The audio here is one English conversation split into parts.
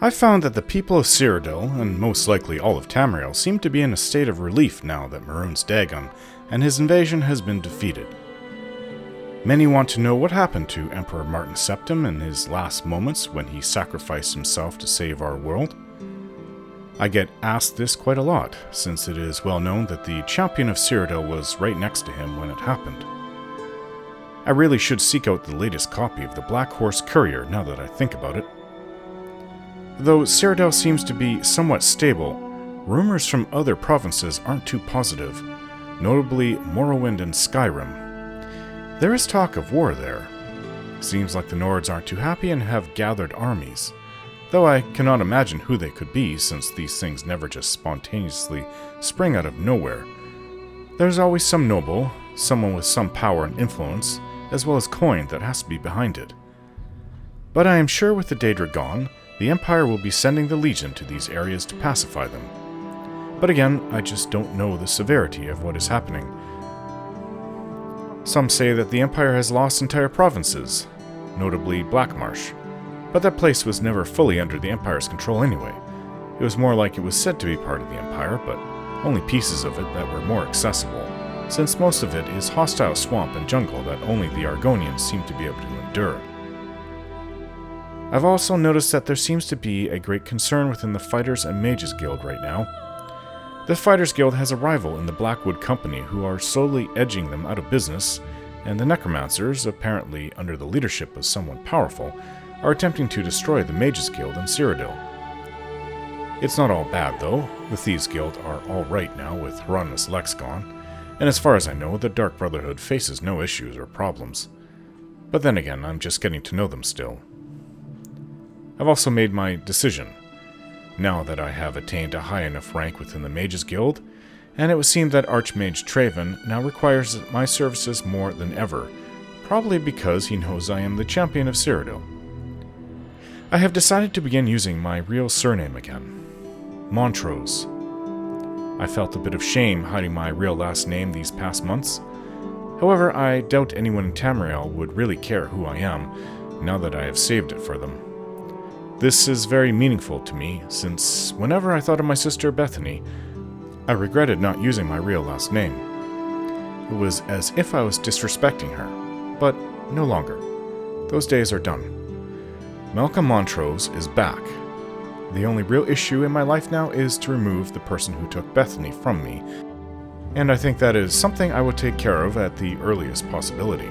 I found that the people of Cyrodiil, and most likely all of Tamriel, seem to be in a state of relief now that Mehrunes Dagon and his invasion has been defeated. Many want to know what happened to Emperor Martin Septim in his last moments when he sacrificed himself to save our world. I get asked this quite a lot, since it is well known that the champion of Cyrodiil was right next to him when it happened. I really should seek out the latest copy of the Black Horse Courier now that I think about it. Though Cyrodiil seems to be somewhat stable, rumors from other provinces aren't too positive, notably Morrowind and Skyrim. There is talk of war there. Seems like the Nords aren't too happy and have gathered armies, though I cannot imagine who they could be since these things never just spontaneously spring out of nowhere. There's always some noble, someone with some power and influence, as well as coin that has to be behind it. But I am sure with the Daedra gone, the Empire will be sending the Legion to these areas to pacify them. But again, I just don't know the severity of what is happening. Some say that the Empire has lost entire provinces, notably Blackmarsh, but that place was never fully under the Empire's control anyway. It was more like it was said to be part of the Empire, but only pieces of it that were more accessible, since most of it is hostile swamp and jungle that only the Argonians seem to be able to endure. I've also noticed that there seems to be a great concern within the Fighters and Mages Guild right now. The Fighters Guild has a rival in the Blackwood Company who are slowly edging them out of business, and the Necromancers, apparently under the leadership of someone powerful, are attempting to destroy the Mages Guild in Cyrodiil. It's not all bad though. The Thieves Guild are alright now with Hieronymus Lex gone, and as far as I know, the Dark Brotherhood faces no issues or problems. But then again, I'm just getting to know them still. I've also made my decision. Now that I have attained a high enough rank within the Mages Guild, and it would seem that Archmage Traven now requires my services more than ever, probably because he knows I am the champion of Cyrodiil. I have decided to begin using my real surname again, Montrose. I felt a bit of shame hiding my real last name these past months. However, I doubt anyone in Tamriel would really care who I am, now that I have saved it for them. This is very meaningful to me, since whenever I thought of my sister Bethany, I regretted not using my real last name. It was as if I was disrespecting her, but no longer. Those days are done. Malcolm Montrose is back. The only real issue in my life now is to remove the person who took Bethany from me, and I think that is something I will take care of at the earliest possibility.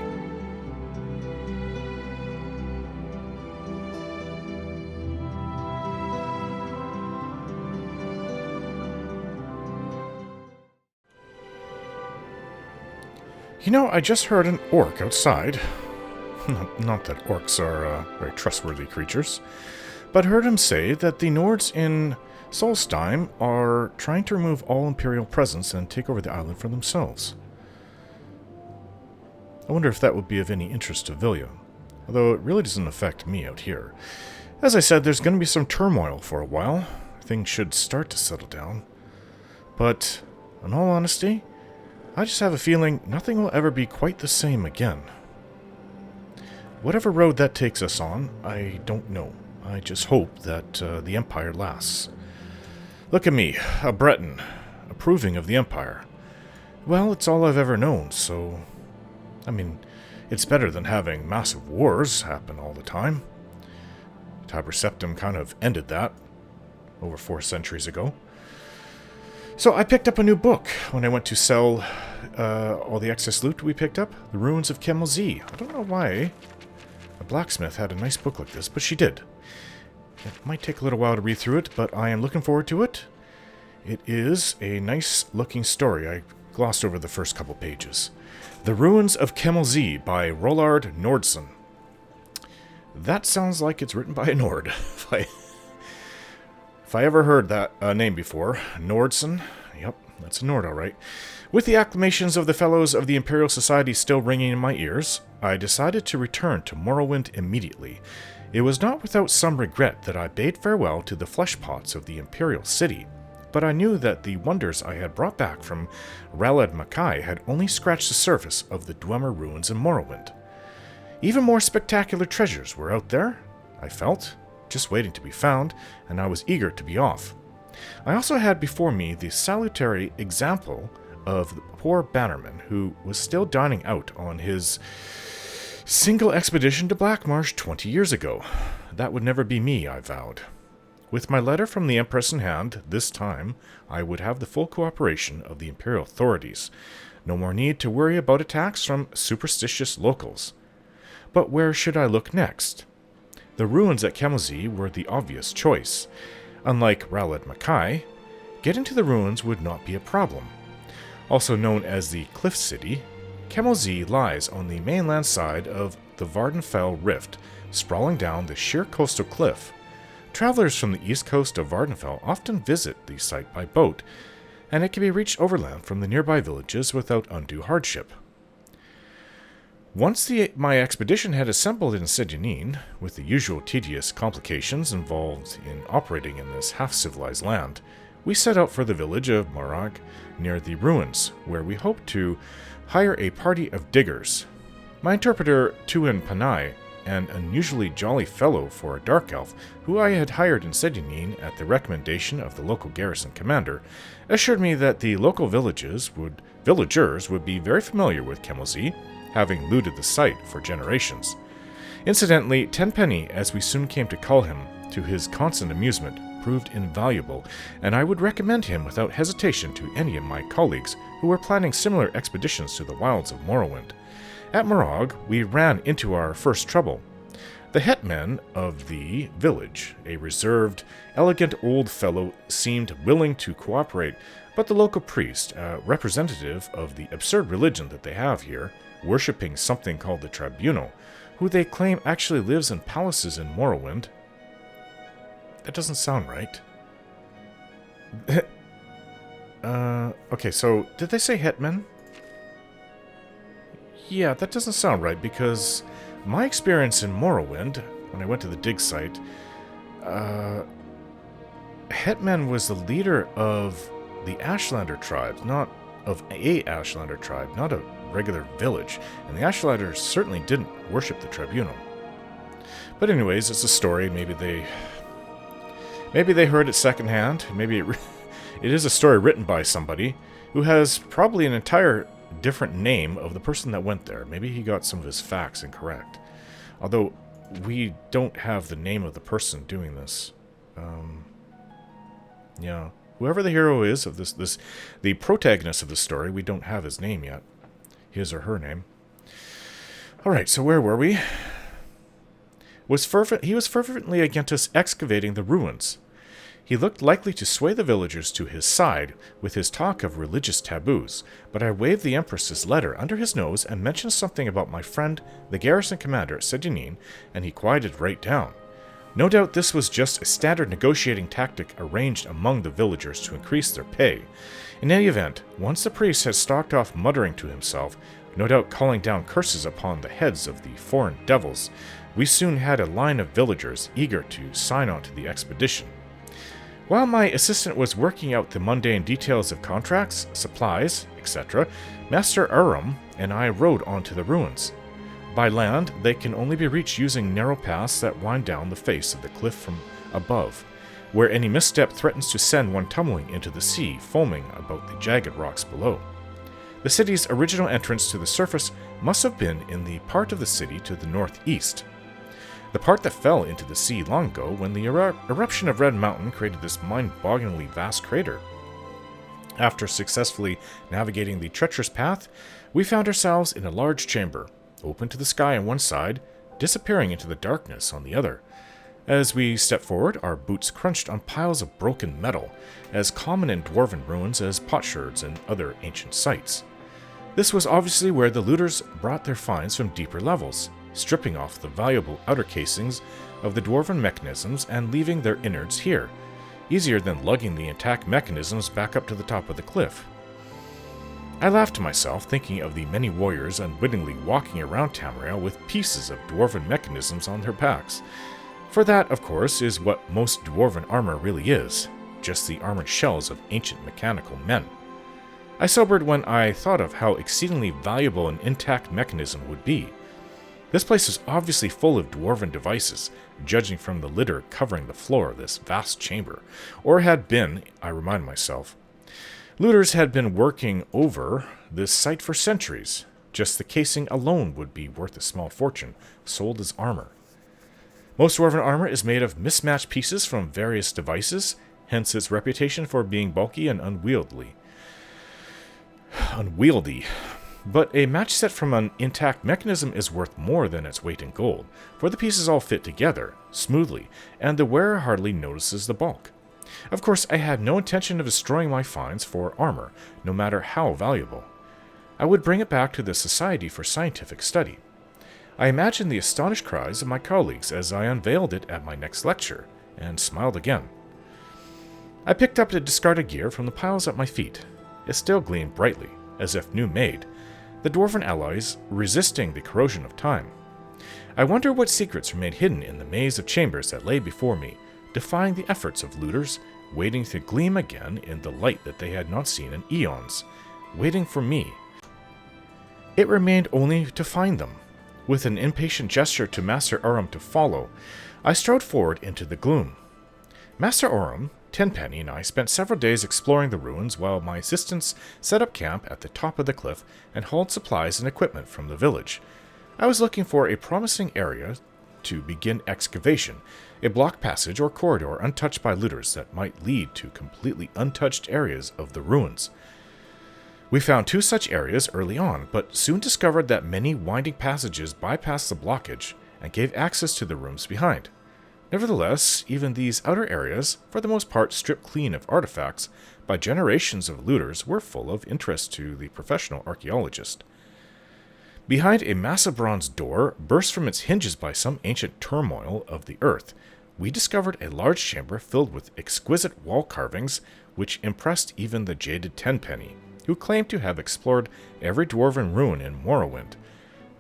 You know, I just heard an orc outside. Not that orcs are very trustworthy creatures, but heard him say that the Nords in Solstheim are trying to remove all Imperial presence and take over the island for themselves. I wonder if that would be of any interest to Vilja, although it really doesn't affect me out here. As I said, there's going to be some turmoil for a while. Things should start to settle down. But, in all honesty, I just have a feeling nothing will ever be quite the same again. Whatever road that takes us on, I don't know. I just hope that the Empire lasts. Look at me, a Breton, approving of the Empire. Well, it's all I've ever known, so... I mean, it's better than having massive wars happen all the time. Tiber Septim kind of ended that over 4 centuries ago. So I picked up a new book when I went to sell all the excess loot we picked up. The Ruins of Kemel-Ze. I don't know why a blacksmith had a nice book like this, but she did. It might take a little while to read through it, but I am looking forward to it. It is a nice looking story. I glossed over the first couple pages. The Ruins of Kemel-Ze by Rollard Nordson. That sounds like it's written by a Nord. If I ever heard that name before, Nordson, yep, that's a Nord alright. With the acclamations of the Fellows of the Imperial Society still ringing in my ears, I decided to return to Morrowind immediately. It was not without some regret that I bade farewell to the fleshpots of the Imperial City, but I knew that the wonders I had brought back from Ralad Makai had only scratched the surface of the Dwemer ruins in Morrowind. Even more spectacular treasures were out there, I felt. just waiting to be found, and I was eager to be off. I also had before me the salutary example of the poor bannerman who was still dining out on his single expedition to Blackmarsh 20 years ago. That would never be me, I vowed. With my letter from the Empress in hand, this time, I would have the full cooperation of the Imperial authorities. No more need to worry about attacks from superstitious locals. But where should I look next? The ruins at Kemel-Ze were the obvious choice. Unlike Raled Mackay, getting to the ruins would not be a problem. Also known as the Cliff City, Kemel-Ze lies on the mainland side of the Vardenfell Rift, sprawling down the sheer coastal cliff. Travelers from the east coast of Vardenfell often visit the site by boat, and it can be reached overland from the nearby villages without undue hardship. Once my expedition had assembled in Sedyanin, with the usual tedious complications involved in operating in this half-civilized land, we set out for the village of Morag near the ruins, where we hoped to hire a party of diggers. My interpreter, Tuin Panai, an unusually jolly fellow for a dark elf who I had hired in Sedyanin at the recommendation of the local garrison commander, assured me that the local villagers would be very familiar with Kemel-Ze, having looted the site for generations. Incidentally, Tenpenny, as we soon came to call him, to his constant amusement, proved invaluable, and I would recommend him without hesitation to any of my colleagues who were planning similar expeditions to the wilds of Morrowind. At Morag, we ran into our first trouble. The hetman of the village, a reserved, elegant old fellow, seemed willing to cooperate, but the local priest, a representative of the absurd religion that they have here, worshipping something called the Tribunal, who they claim actually lives in palaces in Morrowind. That doesn't sound right. Okay, so did they say hetman? Yeah, that doesn't sound right, because my experience in Morrowind, when I went to the dig site, hetman was the leader of the Ashlander tribes, not of a Ashlander tribe, not a regular village, and the Ashlanders certainly didn't worship the Tribunal. But anyways, it's a story. Maybe they heard it secondhand. Maybe it is a story written by somebody who has probably an entire different name of the person that went there. Maybe he got some of his facts incorrect. Although we don't have the name of the person doing this. Yeah. Whoever the hero is of the protagonist of the story, we don't have his name yet. His or her name. Alright, so where were we? He was fervently against us excavating the ruins. He looked likely to sway the villagers to his side with his talk of religious taboos, but I waved the Empress's letter under his nose and mentioned something about my friend, the garrison commander at Sedyanin, and he quieted right down. No doubt this was just a standard negotiating tactic arranged among the villagers to increase their pay. In any event, once the priest had stalked off muttering to himself, no doubt calling down curses upon the heads of the foreign devils, we soon had a line of villagers eager to sign on to the expedition. While my assistant was working out the mundane details of contracts, supplies, etc., Master Aram and I rode on to the ruins. By land, they can only be reached using narrow paths that wind down the face of the cliff from above, where any misstep threatens to send one tumbling into the sea, foaming about the jagged rocks below. The city's original entrance to the surface must have been in the part of the city to the northeast. The part that fell into the sea long ago when the eruption of Red Mountain created this mind-bogglingly vast crater. After successfully navigating the treacherous path, we found ourselves in a large chamber, open to the sky on one side, disappearing into the darkness on the other. As we stepped forward, our boots crunched on piles of broken metal, as common in dwarven ruins as potsherds and other ancient sites. This was obviously where the looters brought their finds from deeper levels, stripping off the valuable outer casings of the dwarven mechanisms and leaving their innards here, easier than lugging the intact mechanisms back up to the top of the cliff. I laughed to myself, thinking of the many warriors unwittingly walking around Tamriel with pieces of dwarven mechanisms on their backs. For that, of course, is what most dwarven armor really is, just the armored shells of ancient mechanical men. I sobered when I thought of how exceedingly valuable an intact mechanism would be. This place was obviously full of dwarven devices, judging from the litter covering the floor of this vast chamber, or had been, I remind myself. Looters had been working over this site for centuries. Just the casing alone would be worth a small fortune, sold as armor. Most dwarven armor is made of mismatched pieces from various devices, hence its reputation for being bulky and unwieldy. But a match set from an intact mechanism is worth more than its weight in gold, for the pieces all fit together, smoothly, and the wearer hardly notices the bulk. Of course, I had no intention of destroying my finds for armor, no matter how valuable. I would bring it back to the Society for Scientific Study. I imagined the astonished cries of my colleagues as I unveiled it at my next lecture, and smiled again. I picked up the discarded gear from the piles at my feet. It still gleamed brightly, as if new-made, the dwarven alloys resisting the corrosion of time. I wonder what secrets remained hidden in the maze of chambers that lay before me, defying the efforts of looters, waiting to gleam again in the light that they had not seen in eons, waiting for me. It remained only to find them. With an impatient gesture to Master Urim to follow, I strode forward into the gloom. Master Urim, Tenpenny, and I spent several days exploring the ruins while my assistants set up camp at the top of the cliff and hauled supplies and equipment from the village. I was looking for a promising area to begin excavation, a block passage or corridor untouched by looters that might lead to completely untouched areas of the ruins. We found 2 such areas early on, but soon discovered that many winding passages bypassed the blockage and gave access to the rooms behind. Nevertheless, even these outer areas, for the most part stripped clean of artifacts by generations of looters, were full of interest to the professional archaeologist. Behind a massive bronze door, burst from its hinges by some ancient turmoil of the earth, we discovered a large chamber filled with exquisite wall carvings which impressed even the jaded Tenpenny, who claimed to have explored every dwarven ruin in Morrowind.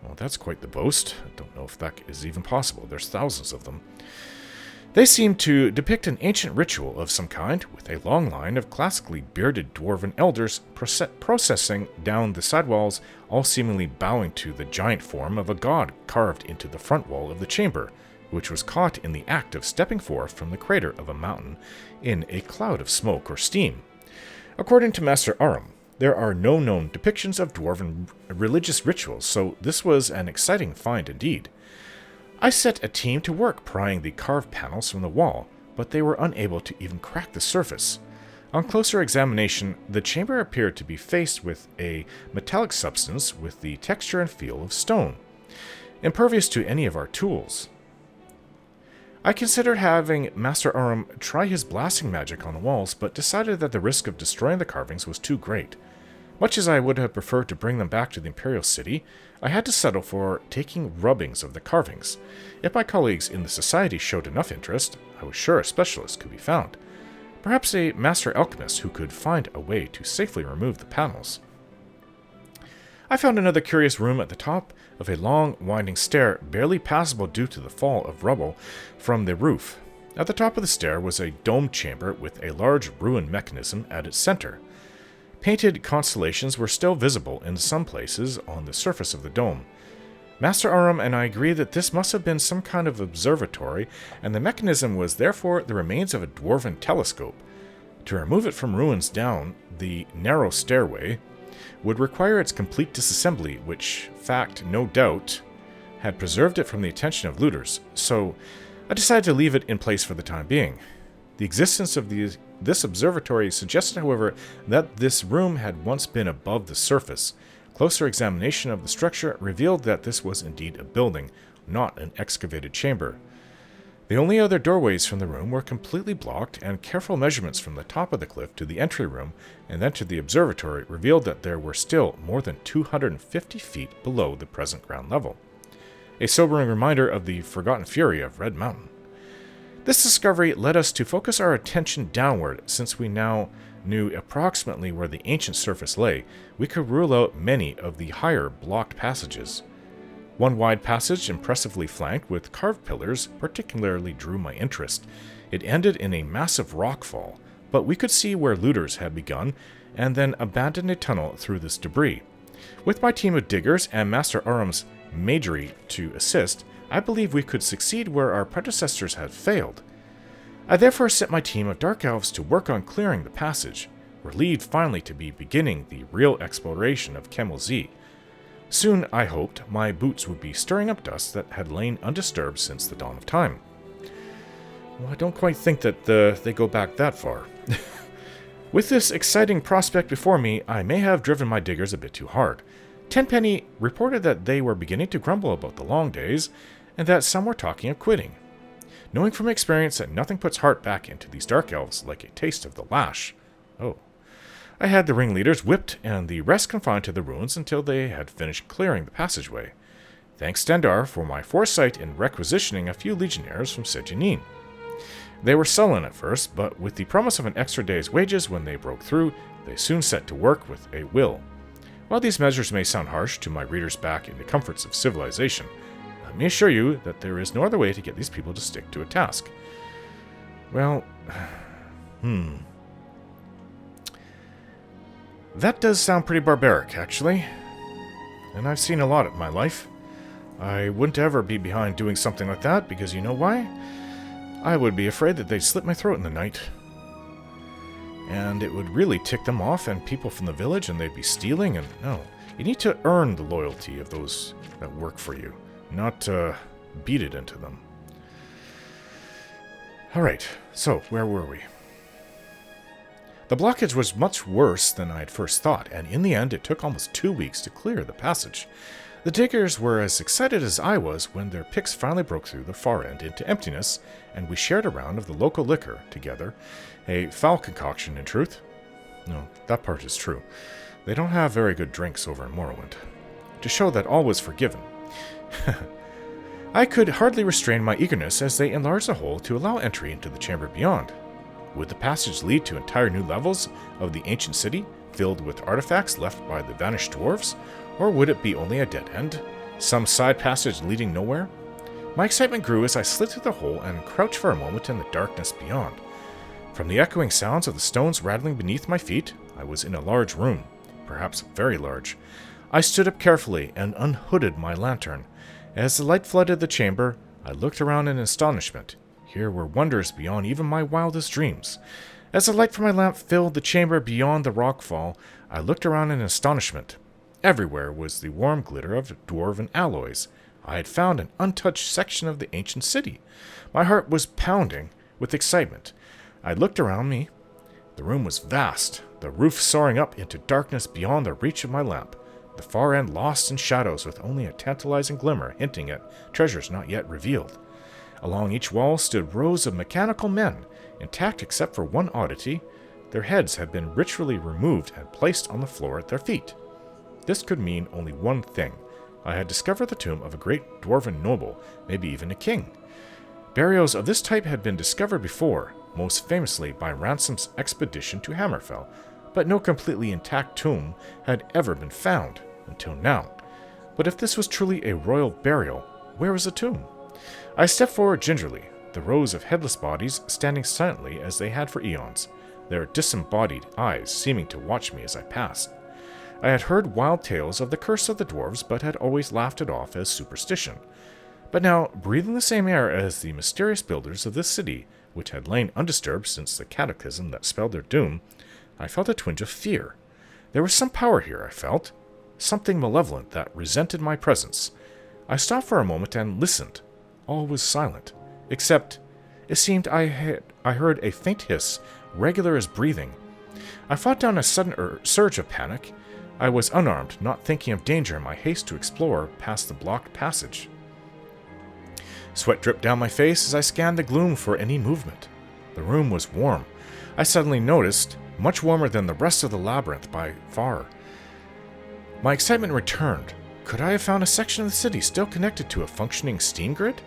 Well, that's quite the boast. I don't know if that is even possible. There's thousands of them. They seem to depict an ancient ritual of some kind, with a long line of classically bearded dwarven elders processing down the side walls, all seemingly bowing to the giant form of a god carved into the front wall of the chamber, which was caught in the act of stepping forth from the crater of a mountain in a cloud of smoke or steam. According to Master Urim, there are no known depictions of dwarven religious rituals, so this was an exciting find indeed. I set a team to work prying the carved panels from the wall, but they were unable to even crack the surface. On closer examination, the chamber appeared to be faced with a metallic substance with the texture and feel of stone, impervious to any of our tools. I considered having Master Urim try his blasting magic on the walls, but decided that the risk of destroying the carvings was too great. Much as I would have preferred to bring them back to the Imperial City, I had to settle for taking rubbings of the carvings. If my colleagues in the Society showed enough interest, I was sure a specialist could be found. Perhaps a master alchemist who could find a way to safely remove the panels. I found another curious room at the top of a long, winding stair, barely passable due to the fall of rubble from the roof. At the top of the stair was a domed chamber with a large ruined mechanism at its center. Painted constellations were still visible in some places on the surface of the dome. Master Urim and I agreed that this must have been some kind of observatory, and the mechanism was therefore the remains of a dwarven telescope. To remove it from ruins down the narrow stairway would require its complete disassembly, which fact, no doubt, had preserved it from the attention of looters, so I decided to leave it in place for the time being. The existence of this observatory suggested, however, that this room had once been above the surface. Closer examination of the structure revealed that this was indeed a building, not an excavated chamber. The only other doorways from the room were completely blocked, and careful measurements from the top of the cliff to the entry room and then to the observatory revealed that there were still more than 250 feet below the present ground level. A sobering reminder of the forgotten fury of Red Mountain. This discovery led us to focus our attention downward. Since we now knew approximately where the ancient surface lay, we could rule out many of the higher blocked passages. One wide passage, impressively flanked with carved pillars, particularly drew my interest. It ended in a massive rockfall, but we could see where looters had begun and then abandoned a tunnel through this debris. With my team of diggers and Master Urim's Majory to assist, I believe we could succeed where our predecessors had failed. I therefore set my team of Dark Elves to work on clearing the passage, relieved finally to be beginning the real exploration of Kemel-Ze. Soon, I hoped, my boots would be stirring up dust that had lain undisturbed since the dawn of time. Well, I don't quite think that they go back that far. With this exciting prospect before me, I may have driven my diggers a bit too hard. Tenpenny reported that they were beginning to grumble about the long days, and that some were talking of quitting. Knowing from experience that nothing puts heart back into these Dark Elves like a taste of the lash. Oh. I had the ringleaders whipped and the rest confined to the ruins until they had finished clearing the passageway. Thanks Stendar for my foresight in requisitioning a few legionnaires from Sejanine. They were sullen at first, but with the promise of an extra day's wages when they broke through, they soon set to work with a will. While these measures may sound harsh to my readers back in the comforts of civilization, let me assure you that there is no other way to get these people to stick to a task. Well, that does sound pretty barbaric, actually. And I've seen a lot in my life. I wouldn't ever be behind doing something like that, because you know why? I would be afraid that they'd slit my throat in the night. And it would really tick them off and people from the village, and they'd be stealing, and no. You need to earn the loyalty of those that work for you, not beat it into them. Alright, so where were we? The blockage was much worse than I had first thought, and in the end it took almost 2 weeks to clear the passage. The diggers were as excited as I was when their picks finally broke through the far end into emptiness, and we shared a round of the local liquor together. A foul concoction, in truth. No, that part is true. They don't have very good drinks over in Morrowind. To show that all was forgiven. I could hardly restrain my eagerness as they enlarged the hole to allow entry into the chamber beyond. Would the passage lead to entire new levels of the ancient city, filled with artifacts left by the vanished dwarves? Or would it be only a dead end? Some side passage leading nowhere? My excitement grew as I slid through the hole and crouched for a moment in the darkness beyond. From the echoing sounds of the stones rattling beneath my feet, I was in a large room, perhaps very large. I stood up carefully and unhooded my lantern. As the light flooded the chamber, I looked around in astonishment. Here were wonders beyond even my wildest dreams. As the light from my lamp filled the chamber beyond the rockfall, I looked around in astonishment. Everywhere was the warm glitter of dwarven alloys. I had found an untouched section of the ancient city. My heart was pounding with excitement. I looked around me. The room was vast, the roof soaring up into darkness beyond the reach of my lamp, the far end lost in shadows with only a tantalizing glimmer hinting at treasures not yet revealed. Along each wall stood rows of mechanical men, intact except for one oddity. Their heads had been ritually removed and placed on the floor at their feet. This could mean only one thing. I had discovered the tomb of a great dwarven noble, maybe even a king. Burials of this type had been discovered before, most famously by Ransom's expedition to Hammerfell, but no completely intact tomb had ever been found, until now. But if this was truly a royal burial, where was the tomb? I stepped forward gingerly, the rows of headless bodies standing silently as they had for eons, their disembodied eyes seeming to watch me as I passed. I had heard wild tales of the curse of the dwarves, but had always laughed it off as superstition. But now, breathing the same air as the mysterious builders of this city, which had lain undisturbed since the cataclysm that spelled their doom, I felt a twinge of fear. There was some power here, I felt. Something malevolent that resented my presence. I stopped for a moment and listened. All was silent, except it seemed I heard a faint hiss, regular as breathing. I fought down a sudden surge of panic. I was unarmed, not thinking of danger in my haste to explore past the blocked passage. Sweat dripped down my face as I scanned the gloom for any movement. The room was warm. I suddenly noticed, much warmer than the rest of the labyrinth by far. My excitement returned. Could I have found a section of the city still connected to a functioning steam grid?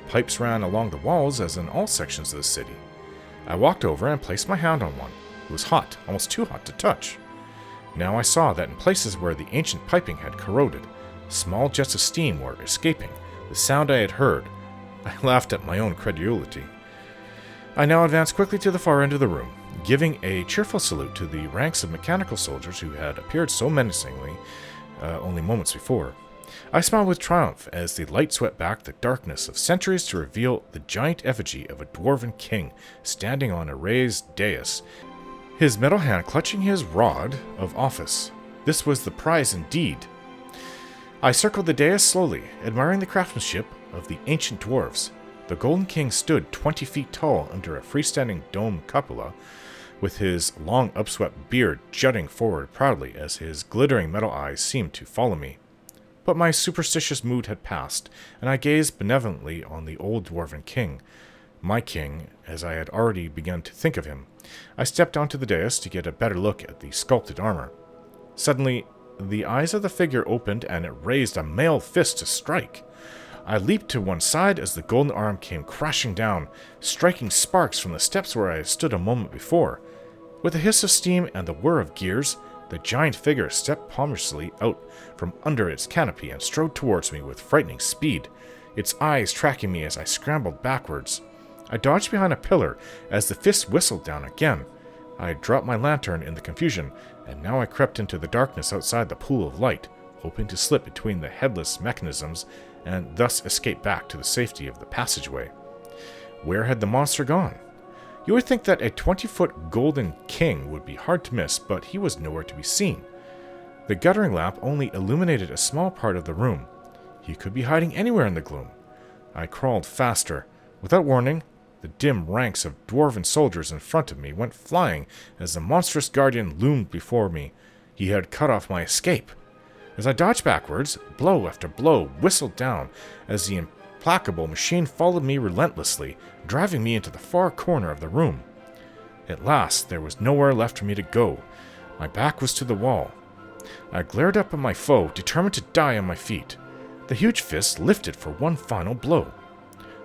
Pipes ran along the walls as in all sections of the city. I walked over and placed my hand on one. It was hot, almost too hot to touch. Now I saw that in places where the ancient piping had corroded, small jets of steam were escaping, the sound I had heard. I laughed at my own credulity. I now advanced quickly to the far end of the room, giving a cheerful salute to the ranks of mechanical soldiers who had appeared so menacingly only moments before. I smiled with triumph as the light swept back the darkness of centuries to reveal the giant effigy of a dwarven king standing on a raised dais, his metal hand clutching his rod of office. This was the prize indeed. I circled the dais slowly, admiring the craftsmanship of the ancient dwarves. The Golden King stood 20 feet tall under a freestanding dome cupola, with his long upswept beard jutting forward proudly as his glittering metal eyes seemed to follow me. But my superstitious mood had passed, and I gazed benevolently on the old dwarven king. My king, as I had already begun to think of him. I stepped onto the dais to get a better look at the sculpted armor. Suddenly, the eyes of the figure opened and it raised a mailed fist to strike. I leaped to one side as the golden arm came crashing down, striking sparks from the steps where I had stood a moment before. With a hiss of steam and the whir of gears, the giant figure stepped pompously out from under its canopy and strode towards me with frightening speed, its eyes tracking me as I scrambled backwards. I dodged behind a pillar as the fist whistled down again. I had dropped my lantern in the confusion, and now I crept into the darkness outside the pool of light, hoping to slip between the headless mechanisms and thus escape back to the safety of the passageway. Where had the monster gone? You would think that a 20-foot golden king would be hard to miss, but he was nowhere to be seen. The guttering lamp only illuminated a small part of the room. He could be hiding anywhere in the gloom. I crawled faster. Without warning, the dim ranks of dwarven soldiers in front of me went flying as the monstrous guardian loomed before me. He had cut off my escape. As I dodged backwards, blow after blow whistled down as the implacable machine followed me relentlessly, driving me into the far corner of the room. At last, there was nowhere left for me to go. My back was to the wall. I glared up at my foe, determined to die on my feet. The huge fist lifted for one final blow.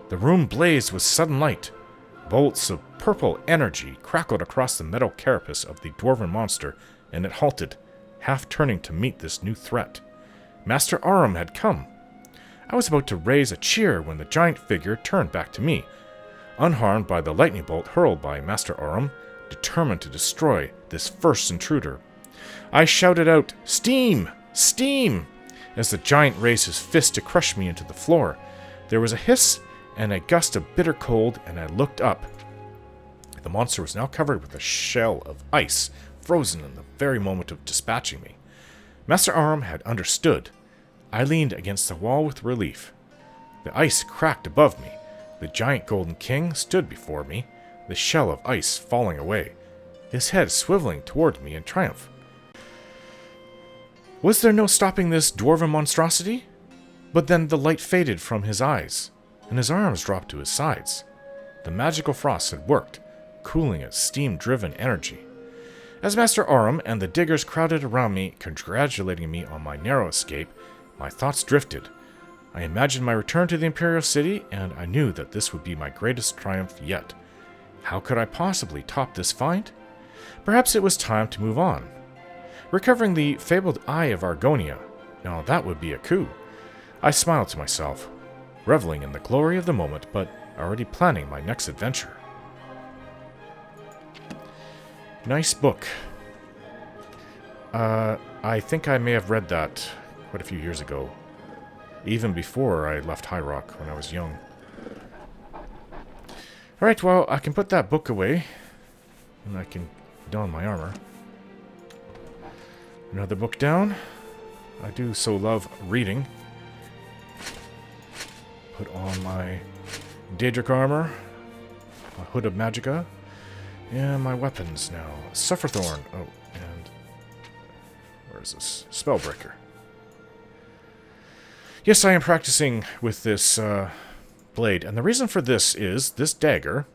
The room blazed with sudden light. Bolts of purple energy crackled across the metal carapace of the dwarven monster, and it halted, half turning to meet this new threat. Master Arum had come. I was about to raise a cheer when the giant figure turned back to me, unharmed by the lightning bolt hurled by Master Arum, determined to destroy this first intruder. I shouted out, "Steam! Steam!" as the giant raised his fist to crush me into the floor. There was a hiss and a gust of bitter cold, and I looked up. The monster was now covered with a shell of ice, frozen in the very moment of dispatching me. Master Arum had understood. I leaned against the wall with relief. The ice cracked above me. The giant golden king stood before me, the shell of ice falling away, his head swiveling toward me in triumph. Was there no stopping this dwarven monstrosity? But then the light faded from his eyes, and his arms dropped to his sides. The magical frost had worked, cooling its steam-driven energy. As Master Arum and the diggers crowded around me, congratulating me on my narrow escape, my thoughts drifted. I imagined my return to the Imperial City, and I knew that this would be my greatest triumph yet. How could I possibly top this find? Perhaps it was time to move on. Recovering the fabled Eye of Argonia. Now that would be a coup. I smiled to myself, reveling in the glory of the moment, but already planning my next adventure. Nice book. I think I may have read that quite a few years ago. Even before I left High Rock when I was young. Alright, well, I can put that book away. And I can don my armor. Another book down. I do so love reading. Put on my Daedric armor. My Hood of Magicka. And my weapons now. Sufferthorn. Oh, and... where is this? Spellbreaker. Yes, I am practicing with this blade. And the reason for this is this dagger,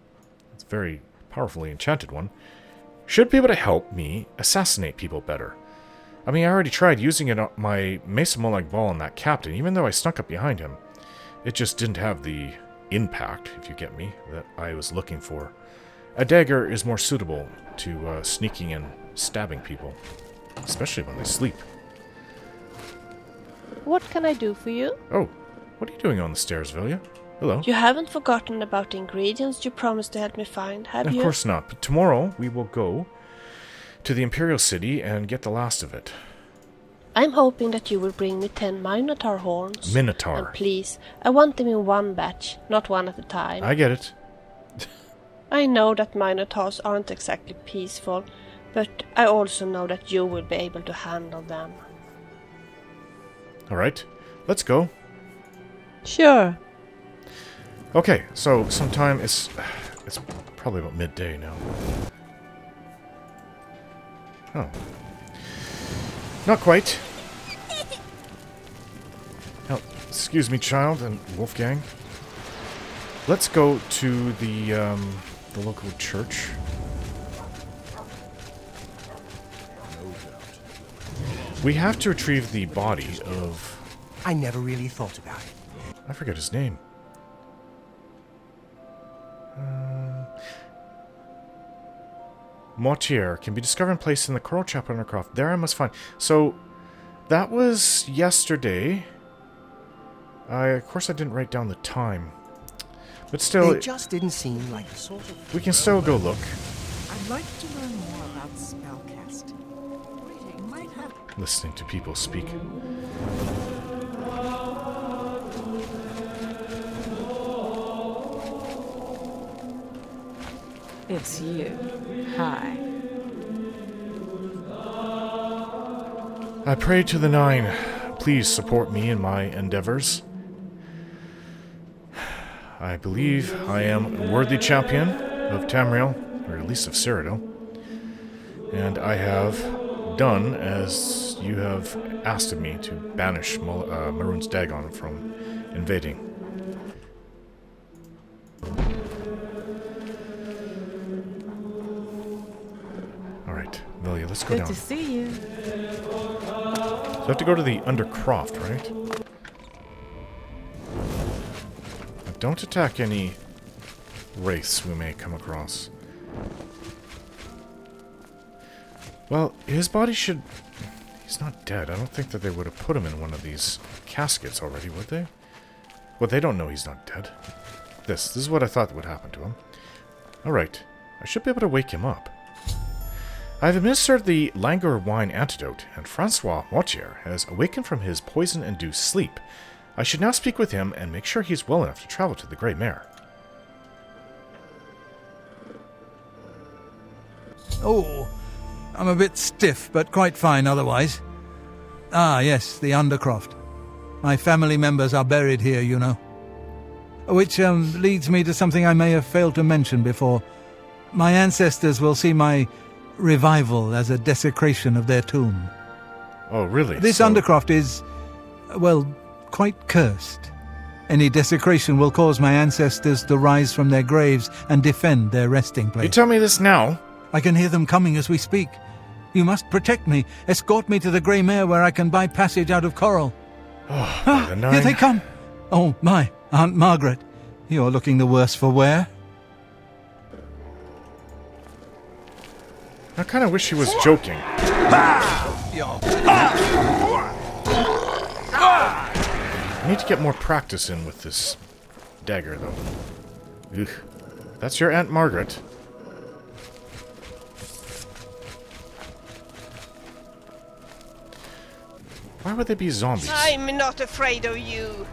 it's a very powerfully enchanted one, should be able to help me assassinate people better. I mean, I already tried using it on my Mesa Molag Bal on that captain, even though I snuck up behind him. It just didn't have the impact, if you get me, that I was looking for. A dagger is more suitable to sneaking and stabbing people, especially when they sleep. What can I do for you? Oh, what are you doing on the stairs, Vilya? Hello. You haven't forgotten about the ingredients you promised to help me find, have you? Of course not, but tomorrow we will go to the Imperial City and get the last of it. I'm hoping that you will bring me 10 Minotaur horns. Minotaur. And please, I want them in one batch, not one at a time. I get it. I know that Minotaurs aren't exactly peaceful, but I also know that you will be able to handle them. Alright, let's go. Sure. Okay, so sometime it's probably about midday now. Oh. Not quite. Oh, excuse me, child and Wolfgang. Let's go to the local church. We have to retrieve the body of... I never really thought about it. I forget his name. Mortier can be discovered and placed in the Coral Chapel Undercroft. There I must find... So, that was yesterday. Of course I didn't write down the time. But still... It just didn't seem like the sort of... We can still go look. I'd like to learn more about spellcasting. Reading might have... Listening to people speak. It's you. Hi. I pray to the Nine. Please support me in my endeavors. I believe I am a worthy champion of Tamriel, or at least of Cyrodiil. And I have done as you have asked of me to banish Maroon's Dagon from invading. Alright, Velia, let's go Good down. to see you. So I have to go to the Undercroft, right? Now don't attack any wraiths we may come across. Well, his body should... He's not dead. I don't think that they would have put him in one of these caskets already, would they? Well, they don't know he's not dead. This is what I thought would happen to him. Alright. I should be able to wake him up. I have administered the languor wine antidote, and Francois Mortier has awakened from his poison-induced sleep. I should now speak with him and make sure he's well enough to travel to the Grey Mare. Oh, I'm a bit stiff, but quite fine otherwise. Ah, yes, the Undercroft. My family members are buried here, you know. Which leads me to something I may have failed to mention before. My ancestors will see my revival as a desecration of their tomb. Oh, really? This Undercroft is, well, quite cursed. Any desecration will cause my ancestors to rise from their graves and defend their resting place. You tell me this now? I can hear them coming as we speak. You must protect me. Escort me to the Grey Mare where I can buy passage out of Coral. Oh, the Nine. Here they come. Oh, my, Aunt Margaret. You're looking the worse for wear. I kind of wish he was joking. I need to get more practice in with this dagger, though. Ugh. That's your Aunt Margaret. Why would they be zombies? I'm not afraid of you.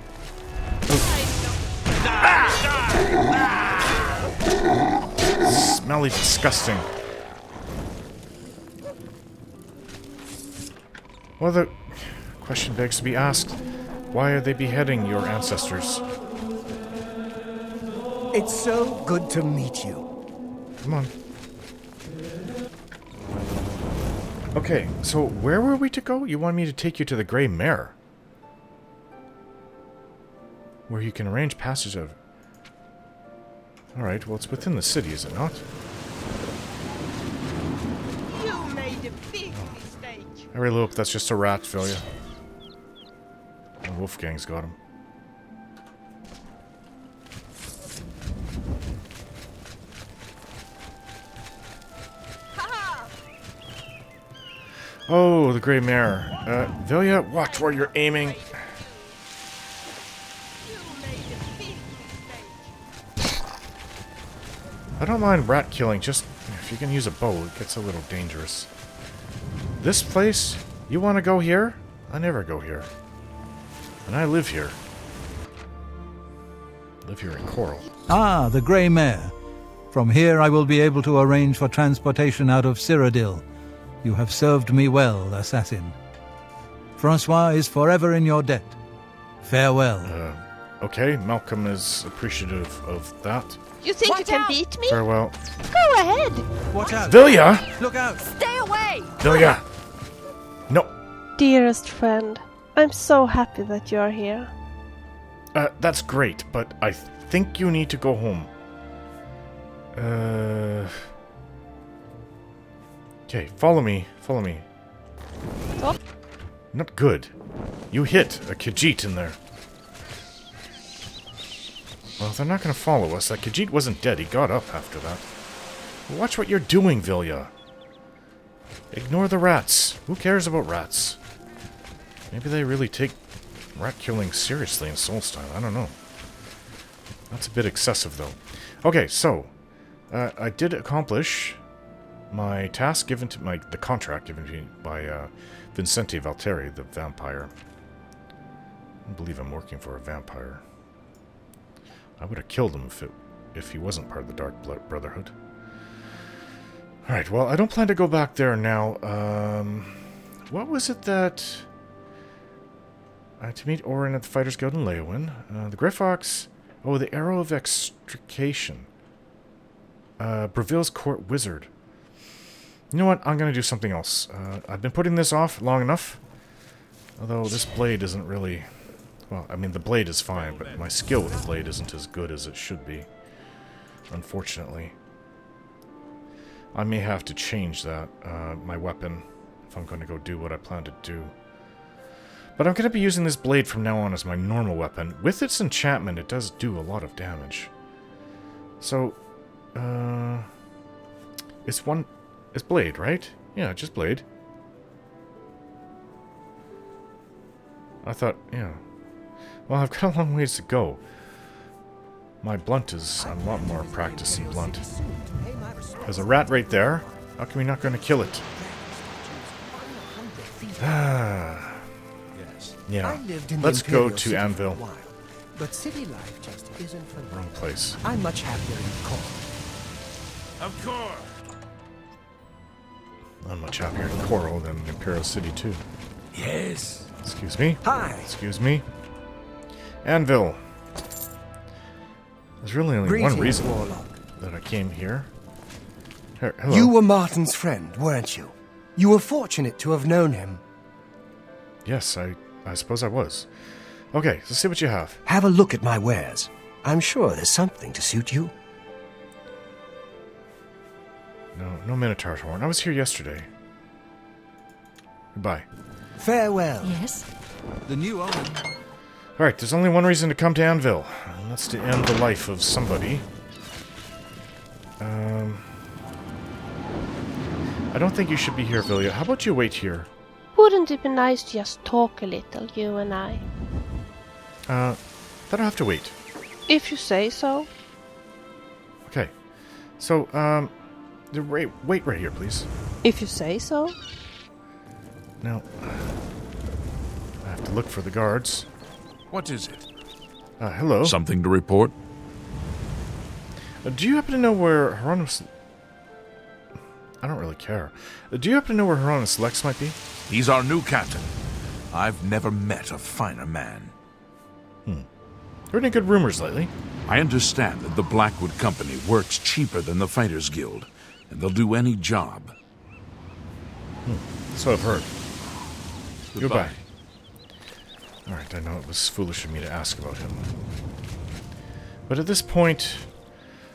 Smelly, disgusting. Well, the question begs to be asked. Why are they beheading your ancestors? It's so good to meet you. Come on. Okay, so where were we to go? You want me to take you to the Grey Mare? Where you can arrange passage of... Alright, well it's within the city, is it not? You made a big mistake. I really hope that's just a rat, Philia. And Wolfgang's got him. Oh, the Grey Mare. Velia, watch where you're aiming. You made a big mistake. I don't mind rat killing, just if you can use a bow, it gets a little dangerous. This place? You want to go here? I never go here. And I live here. I live here in Coral. Ah, the Grey Mare. From here I will be able to arrange for transportation out of Cyrodiil. You have served me well, assassin. Francois is forever in your debt. Farewell. Okay, Malcolm is appreciative of that. You think you can beat me? Farewell. Go ahead. Watch out! Vilya! Look out! Stay away! Vilya! No. Dearest friend, I'm so happy that you are here. That's great, but I think you need to go home. Okay, follow me. Follow me. Stop. Not good. You hit a Khajiit in there. Well, they're not going to follow us. That Khajiit wasn't dead. He got up after that. Watch what you're doing, Vilya. Ignore the rats. Who cares about rats? Maybe they really take rat killing seriously in Solstein. I don't know. That's a bit excessive, though. Okay, so I did accomplish my task given to the contract given to me by Vincente Valteri, the vampire. I believe I'm working for a vampire. I would have killed him if he wasn't part of the Dark Brotherhood. Alright, well, I don't plan to go back there now. What was it that... to meet Orin at the Fighters Guild in Leyawiin. The Greyfox... Oh, the Arrow of Extrication. Breville's Court Wizard. You know what? I'm going to do something else. I've been putting this off long enough. Although this blade isn't really... Well, I mean, the blade is fine, but my skill with the blade isn't as good as it should be. Unfortunately. I may have to change that, my weapon, if I'm going to go do what I plan to do. But I'm going to be using this blade from now on as my normal weapon. With its enchantment, it does do a lot of damage. So, it's blade, right? Yeah, just blade. I thought, yeah. Well, I've got a long ways to go. My blunt is... I'm a lot more practiced in blunt. There's a rat right there. How come we not going to kill it? Yeah. Let's go to Anvil. But city life just isn't for me. Wrong place. I'm much happier in Coral. Of course. I'm much happier in Coral than in Imperial City, too. Yes. Excuse me? Hi. Excuse me? Anvil. There's really only one reason that I came here. Hello. You were Martin's friend, weren't you? You were fortunate to have known him. Yes, I suppose I was. Okay, let's see what you have. Have a look at my wares. I'm sure there's something to suit you. No Minotaur horn. I was here yesterday. Goodbye. Farewell. Yes? The new owner. Alright, there's only one reason to come to Anvil, and that's to end the life of somebody. I don't think you should be here, Vilya. How about you wait here? Wouldn't it be nice to just talk a little, you and I? That'll have to wait. If you say so. Okay. So, wait right here, please. If you say so. Now, I have to look for the guards. What is it? Hello. Something to report? Do you happen to know where Hieronymus... I don't really care. Do you happen to know where Hieronymus Lex might be? He's our new captain. I've never met a finer man. Heard any good rumors lately? I understand that the Blackwood Company works cheaper than the Fighters Guild, and they'll do any job. So I've heard. Goodbye. Alright, I know it was foolish of me to ask about him. But at this point,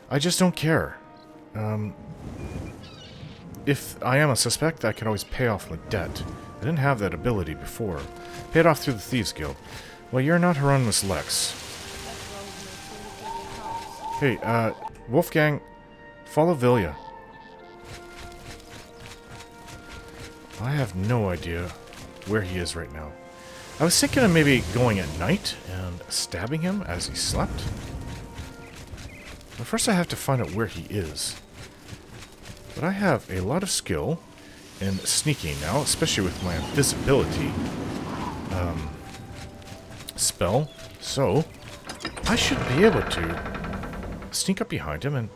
I just don't care. If I am a suspect, I can always pay off my debt. I didn't have that ability before. Pay it off through the Thieves Guild. Well, you're not Hieronymus Lex. Hey, Wolfgang, follow Vilya. I have no idea where he is right now. I was thinking of maybe going at night and stabbing him as he slept. But first I have to find out where he is. But I have a lot of skill in sneaking now, especially with my invisibility. spell, so I should be able to sneak up behind him and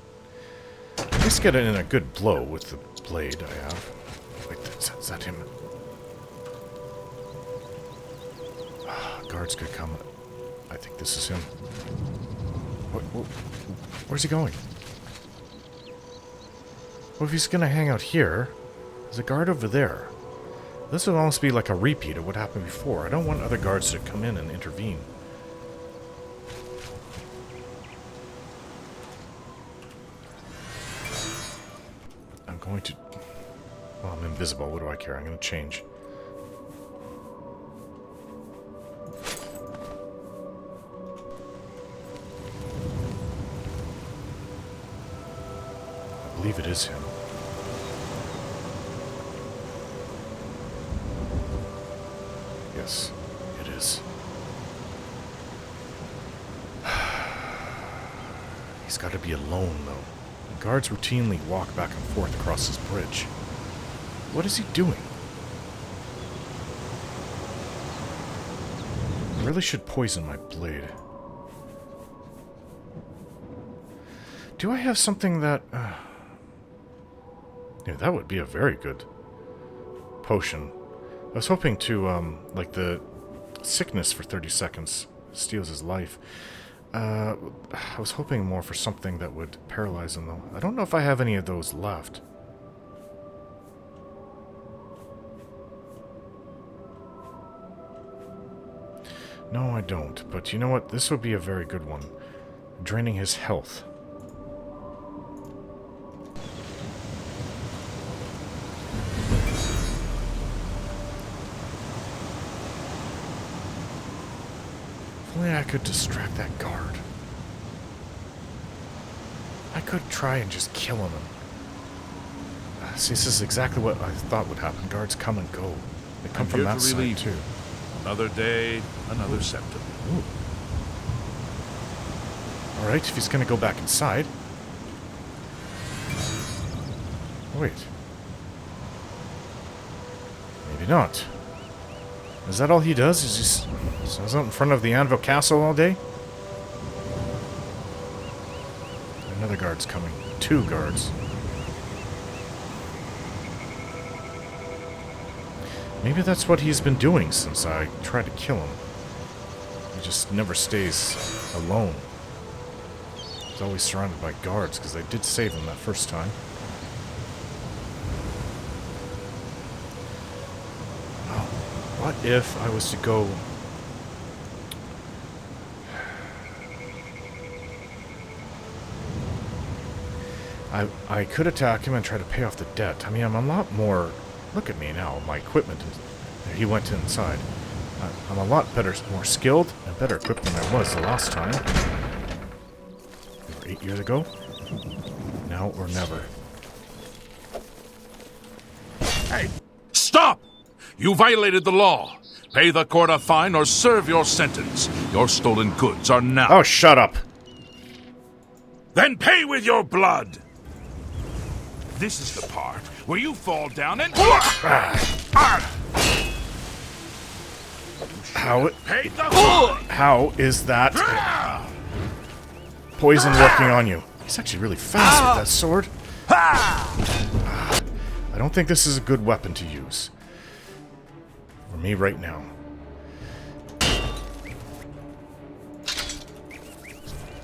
just get it in a good blow with the blade I have. Wait, is that him? Guards could come. I think this is him. Where's he going? Well, if he's gonna hang out here, there's a guard over there. This would almost be like a repeat of what happened before. I don't want other guards to come in and intervene. I'm going to... Well, I'm invisible. What do I care? I'm going to change. I believe it is him. Yes, it is. He's got to be alone, though. The guards routinely walk back and forth across this bridge. What is he doing? I really should poison my blade. Do I have something that... Yeah, that would be a very good potion. I was hoping to, like the sickness for 30 seconds steals his life. I was hoping more for something that would paralyze him, though. I don't know if I have any of those left. No, I don't. But you know what? This would be a very good one. Draining his health. If only I could distract that guard. I could try and just kill him. See, this is exactly what I thought would happen. Guards come and go. They come from that side, too. Another day, another septum. Ooh. Alright, if he's gonna go back inside. Wait. Maybe not. Is that all he does? Is he stands out in front of the Anvil castle all day? Another guard's coming. 2 guards. Maybe that's what he's been doing since I tried to kill him. He just never stays alone. He's always surrounded by guards, because they did save him that first time. Oh, what if I was to go... I could attack him and try to pay off the debt. I mean, I'm a lot more... Look at me now. My equipment is... He went inside. I'm a lot better, more skilled, and better equipped than I was the last time. 8 years ago. Now or never. Hey, stop! You violated the law. Pay the court a fine or serve your sentence. Your stolen goods are now... Oh, shut up! Then pay with your blood! This is the part where you fall down and... How is that poison working on you? He's actually really fast with that sword. I don't think this is a good weapon to use. For me right now.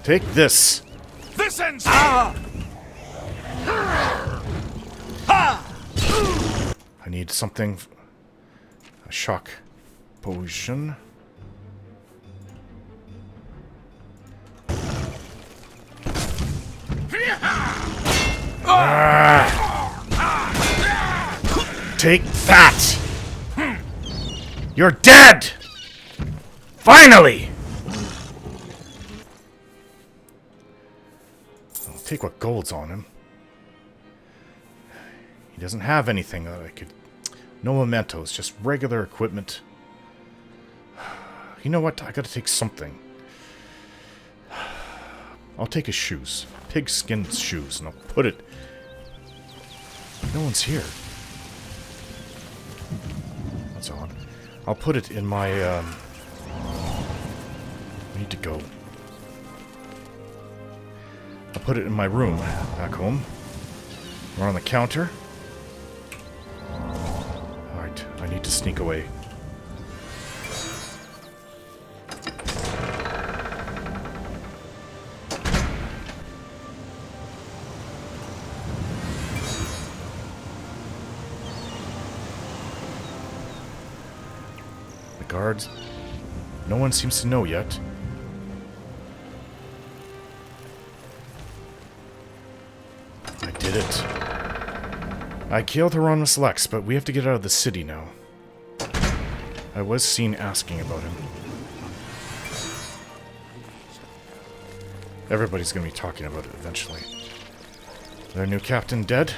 Take this. This ends... I need something... A shock potion. Take that! You're dead! Finally! I'll take what gold's on him. He doesn't have anything that I could... No mementos, just regular equipment. You know what? I gotta take something. I'll take his shoes. Pigskin shoes, and I'll put it... No one's here. That's odd. I'll put it in my, I need to go. I'll put it in my room back home. We're on the counter. Alright, I need to sneak away. The guards. No one seems to know yet. I did it. I killed Hieronymus Lex, but we have to get out of the city now. I was seen asking about him. Everybody's going to be talking about it eventually. Their new captain dead?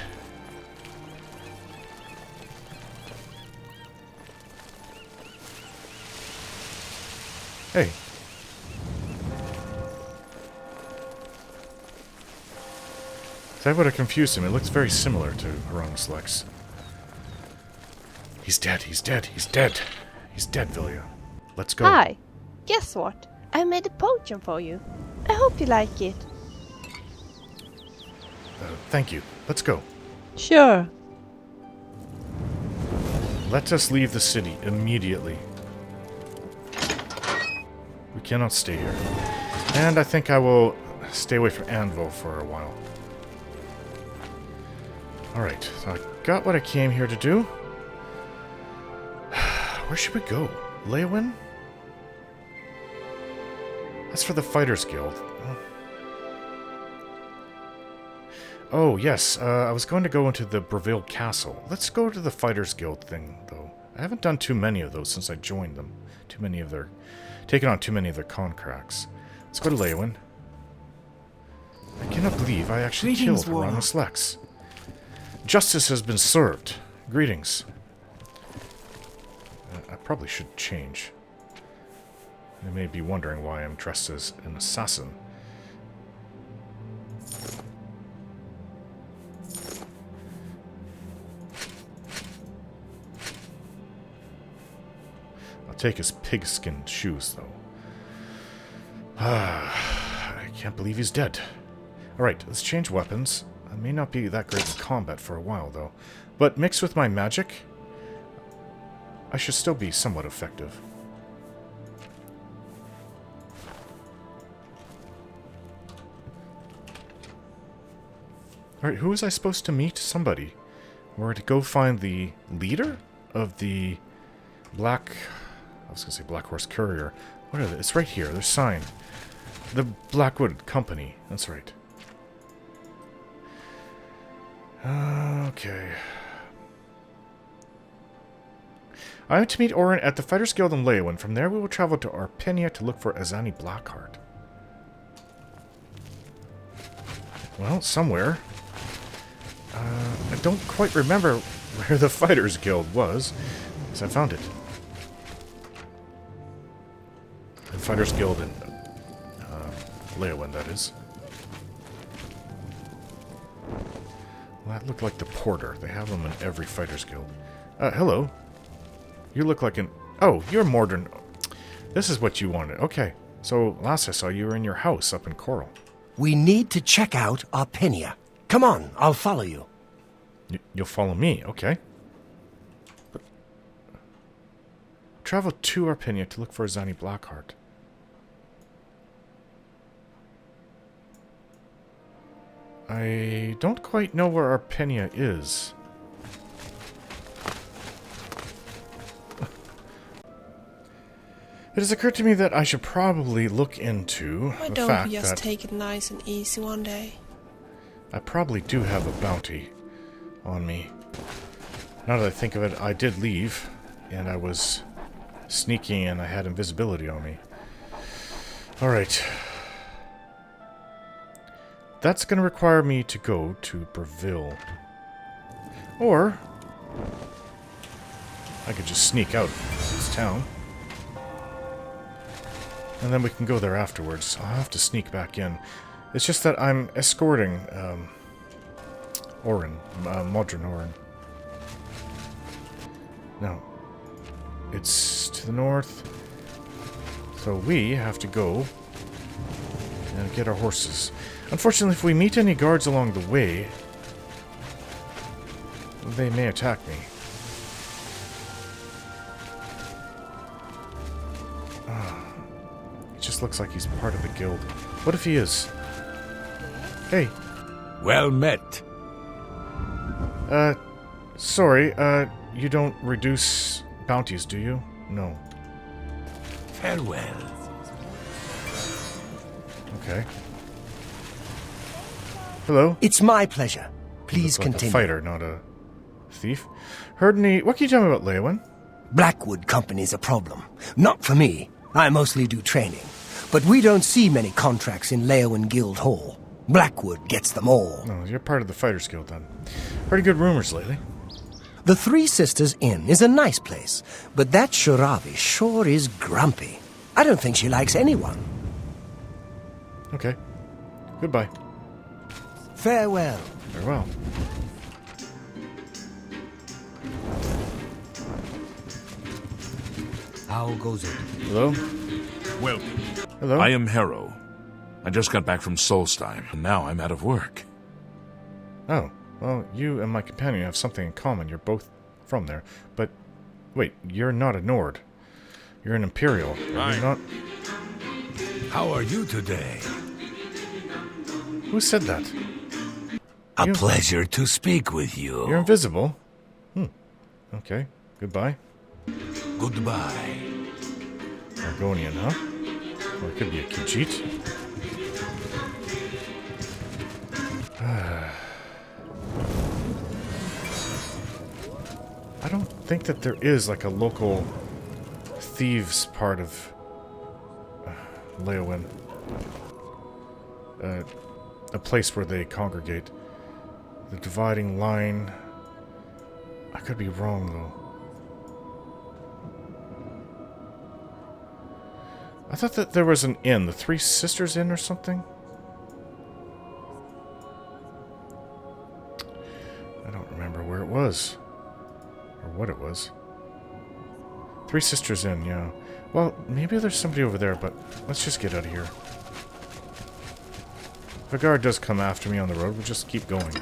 Hey. That would have confused him. It looks very similar to Hieronymus Lex. He's dead, he's dead, he's dead. He's dead, Vilya. Let's go. Hi. Guess what? I made a potion for you. I hope you like it. Thank you. Let's go. Sure. Let us leave the city immediately. We cannot stay here. And I think I will stay away from Anvil for a while. Alright, so I got what I came here to do. Where should we go? Leyawiin? That's for the Fighters Guild. Oh, yes. I was going to go into the Breville Castle. Let's go to the Fighters Guild thing, though. I haven't done too many of those since I joined them. Taken on too many of their contracts. Let's go to Leyawiin. I cannot believe I actually killed Hieronymus Lex. Justice has been served. Greetings. I probably should change. You may be wondering why I'm dressed as an assassin. I'll take his pigskin shoes, though. I can't believe he's dead. Alright, let's change weapons. I may not be that great at combat for a while, though. But mixed with my magic, I should still be somewhat effective. Alright, who was I supposed to meet? Somebody. Or to go find the leader of the Black... I was going to say Black Horse Courier. What are they? It's right here. They're signed. The Blackwood Company. That's right. Okay. I am to meet Orin at the Fighters Guild in Leyawiin. From there we will travel to Arpenia to look for Azani Blackheart. Well, somewhere. I don't quite remember where the Fighters Guild was, because I found it. The Fighters Guild in Leyawiin, that is. Well, that looked like the porter. They have them in every Fighters Guild. Hello. You look like an... Oh, you're Mordrin. This is what you wanted. Okay. So, last I saw you were in your house up in Coral. We need to check out Arpenia. Come on, I'll follow you. You'll follow me, okay. But travel to Arpenia to look for Azani Blackheart. I don't quite know where Arpenia is. It has occurred to me that I should probably look into Why the don't fact we just that take it nice and easy one day? I probably do have a bounty on me. Now that I think of it, I did leave, and I was sneaking and I had invisibility on me. Alright. That's going to require me to go to Breville. Or I could just sneak out of this town. And then we can go there afterwards. I'll have to sneak back in. It's just that I'm escorting Orin, Modron Orin. Now, it's to the north. So we have to go and get our horses. Unfortunately, if we meet any guards along the way, they may attack me. It just looks like he's part of the guild. What if he is? Hey. Well met. Sorry, you don't reduce bounties, do you? No. Farewell. Okay. Hello? It's my pleasure. Please Look like continue. a fighter, not a thief. Heard any... What can you tell me about Leyawiin? Blackwood Company's a problem. Not for me. I mostly do training. But we don't see many contracts in Leyawiin Guild Hall. Blackwood gets them all. No, you're part of the Fighters Guild then. Pretty good rumors lately. The Three Sisters Inn is a nice place, but that Shiravi sure is grumpy. I don't think she likes anyone. Okay. Goodbye. Farewell. Farewell. How goes it? Hello? Welcome. Hello? I am Harrow. I just got back from Solstheim, and now I'm out of work. Oh, well, you and my companion have something in common. You're both from there. But, wait, you're not a Nord. You're an Imperial. Are you not? How are you today? Who said that? A You- pleasure to speak with you. You're invisible. Okay. Goodbye. Goodbye. Argonian, huh? Or it could be a Khajiit. I don't think that there is like a local thieves part of Leyawiin. A place where they congregate. The dividing line. I could be wrong though. I thought that there was an inn, the Three Sisters Inn or something? I don't remember where it was. Or what it was. Three Sisters Inn, yeah. Well, maybe there's somebody over there, but let's just get out of here. If a guard does come after me on the road, we'll just keep going.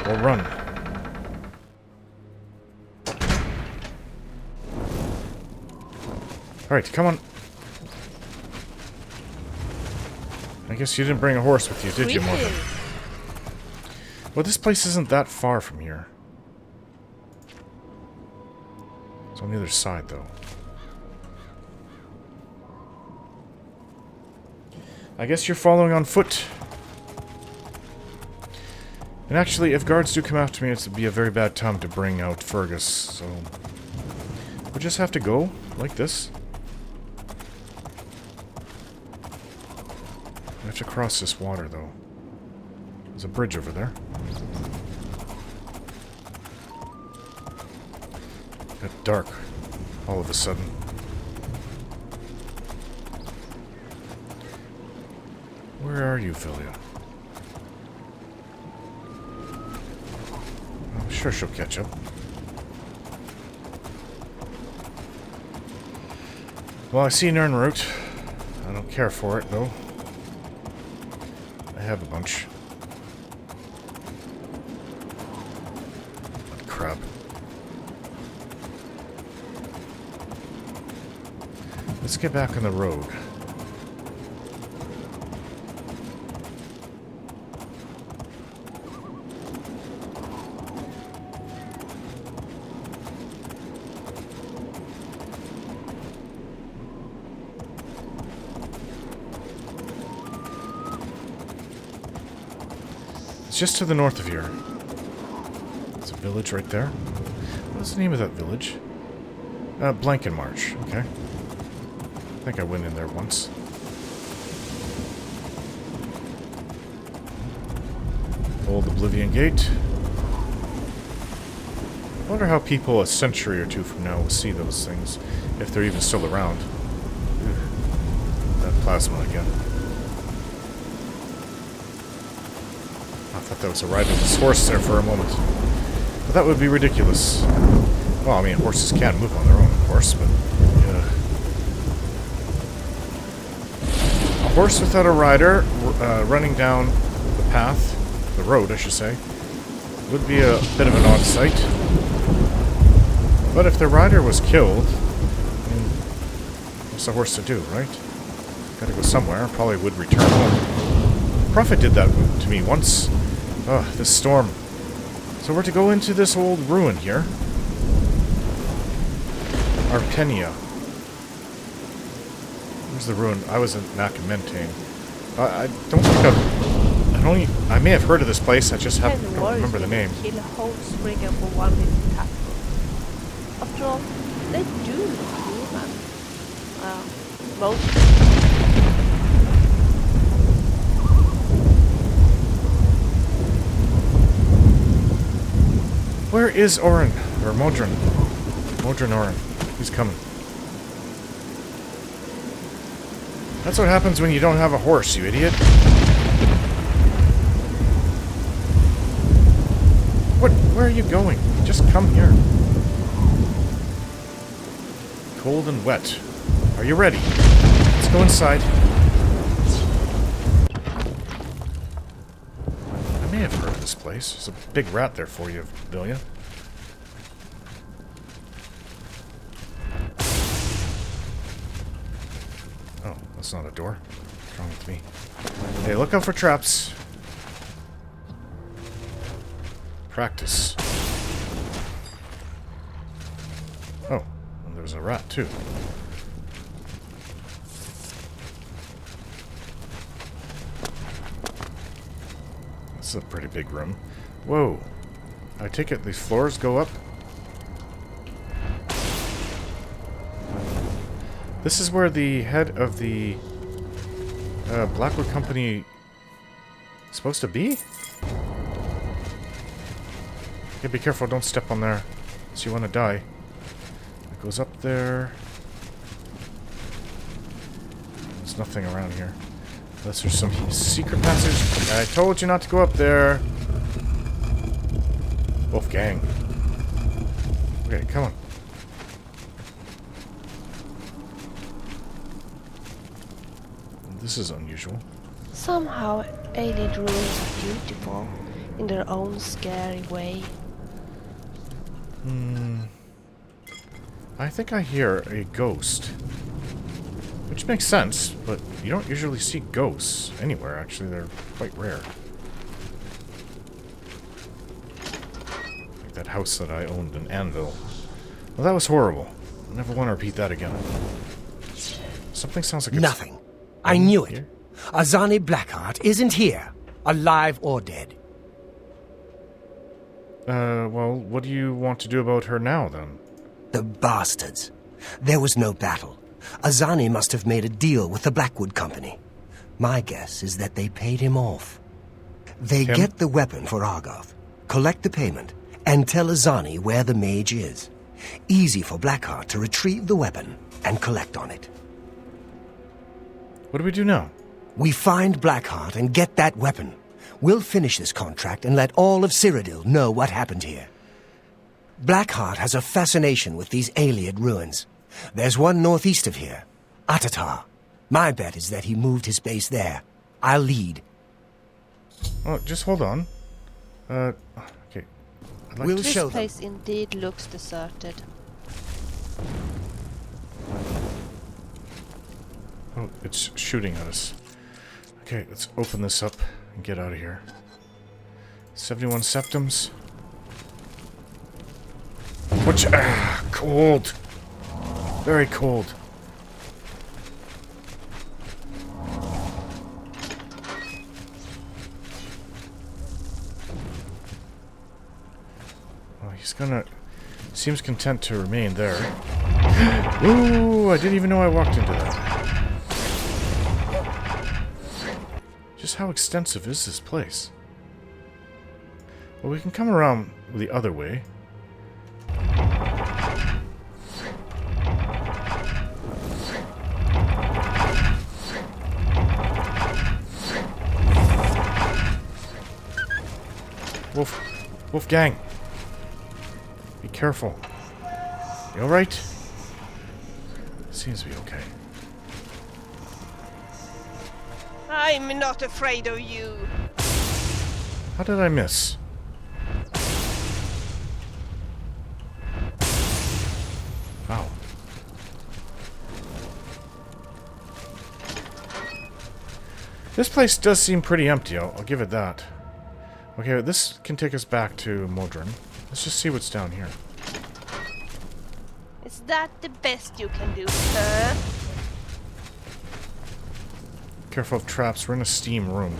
Or run. Alright, come on. I guess you didn't bring a horse with you, did you, Morgan? Well, this place isn't that far from here. It's on the other side, though. I guess you're following on foot. And actually, if guards do come after me, it's be a very bad time to bring out Fergus, so... we'll just have to go, like this. We have to cross this water, though. There's a bridge over there. Got dark all of a sudden. Where are you, Villia? I'm sure she'll catch up. Well, I see an urn route. I don't care for it, though. I have a bunch. What crap. Let's get back on the road. It's just to the north of here. There's a village right there. What's the name of that village? Blankenmarsh. Okay. I think I went in there once. Old Oblivion Gate. I wonder how people a century or two from now will see those things, if they're even still around. That plasma again. I thought that was a riderless horse there for a moment. But that would be ridiculous. Well, I mean, horses can move on their own, of course. horse, but... A horse without a rider running down the path, the road, I should say, would be a bit of an odd sight. But if the rider was killed, what's the horse to do, right? Gotta go somewhere. Probably would return home. Prophet did that to me once. Ugh, this storm. So we're to go into this old ruin here. Arpenia. Where's the ruin? I was in Nakamentain. I don't think I may have heard of this place. I just don't remember the name. Kill a whole springer for one little tackle. After all, they do look human. Most. Where is Orin? Or Modron? Modron Orin. He's coming. That's what happens when you don't have a horse, you idiot. Where are you going? Just come here. Cold and wet. Are you ready? Let's go inside. I may have heard of this place. There's a big rat there for you, Villia. Oh, that's not a door. What's wrong with me? Hey, look out for traps. Practice. Oh, and there's a rat too. This is a pretty big room. Whoa. I take it these floors go up? This is where the head of the Blackwood Company is supposed to be? Okay, be careful, don't step on there. Unless you want to die. It goes up there. There's nothing around here. Unless there's some secret passage. I told you not to go up there. Wolfgang. Okay, come on. This is unusual. Somehow, alien ruins are beautiful in their own scary way. I think I hear a ghost. Which makes sense, but you don't usually see ghosts anywhere. Actually, they're quite rare. Like that house that I owned in Anvil. Well, that was horrible. I never want to repeat that again. Something sounds like it's... Nothing. I knew it. Here? Azani Blackheart isn't here, alive or dead. Well, what do you want to do about her now, then? The bastards. There was no battle. Azani must have made a deal with the Blackwood Company. My guess is that they paid him off. They Kim? get the weapon for Argoth, collect the payment, and tell Azani where the mage is. Easy for Blackheart to retrieve the weapon and collect on it. What do we do now? We find Blackheart and get that weapon. We'll finish this contract and let all of Cyrodiil know what happened here. Blackheart has a fascination with these Ayleid ruins. There's one northeast of here, Atatar. My bet is that he moved his base there. I'll lead. Oh, just hold on. Okay. I'd like We'll to... This show them. place indeed looks deserted. Oh, it's shooting at us. Okay, let's open this up and get out of here. 71 septums. Which... cold. Very cold. Well, he's gonna... Seems content to remain there. Ooh, I didn't even know I walked into that. Just how extensive is this place? Well, we can come around the other way. Wolfgang. Be careful. You alright? Seems to be okay. I'm not afraid of you. How did I miss? Wow. This place does seem pretty empty, I'll give it that. Okay, this can take us back to Modron. Let's just see what's down here. Is that the best you can do, sir? Careful of traps, we're in a steam room.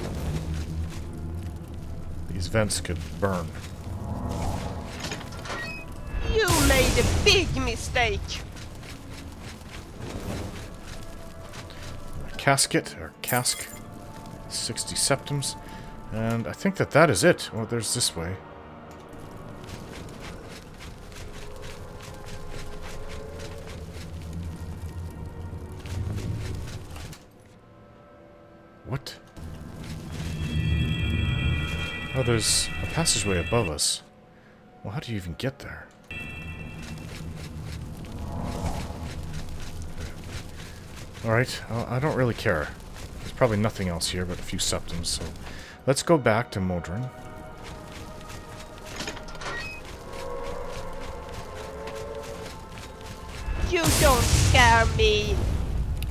These vents could burn. You made a big mistake. A casket, or cask. 60 septums. And I think that is it. Oh, there's this way. What? Oh, there's a passageway above us. Well, how do you even get there? Alright, I don't really care. There's probably nothing else here but a few septums, so let's go back to Modron. You don't scare me.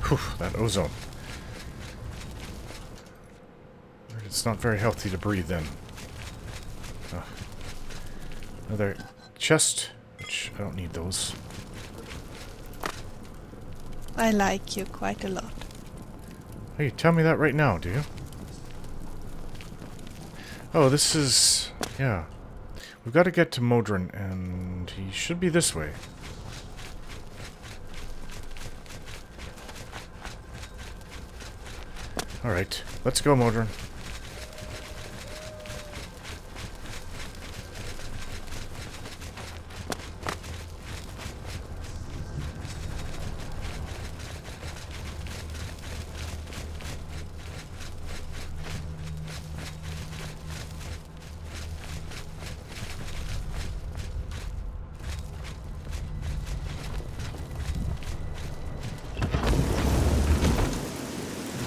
Whew, that ozone. It's not very healthy to breathe in. Another chest, which I don't need those. I like you quite a lot. Hey, tell me that right now, do you? Oh, this is... yeah. We've got to get to Modron, and he should be this way. Alright, let's go, Modron.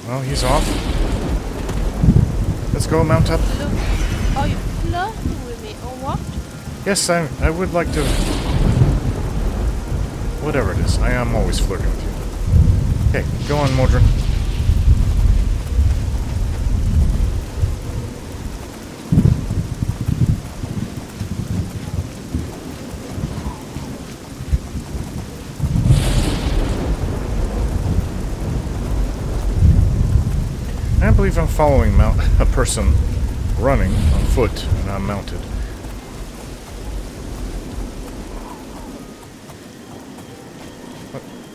Well, he's off. Let's go, mount up. Look, are you flirting with me or what? Yes, I would like to... whatever it is, I am always flirting with you. Okay, go on, Modron. I can't believe I'm following a person running on foot and I'm mounted.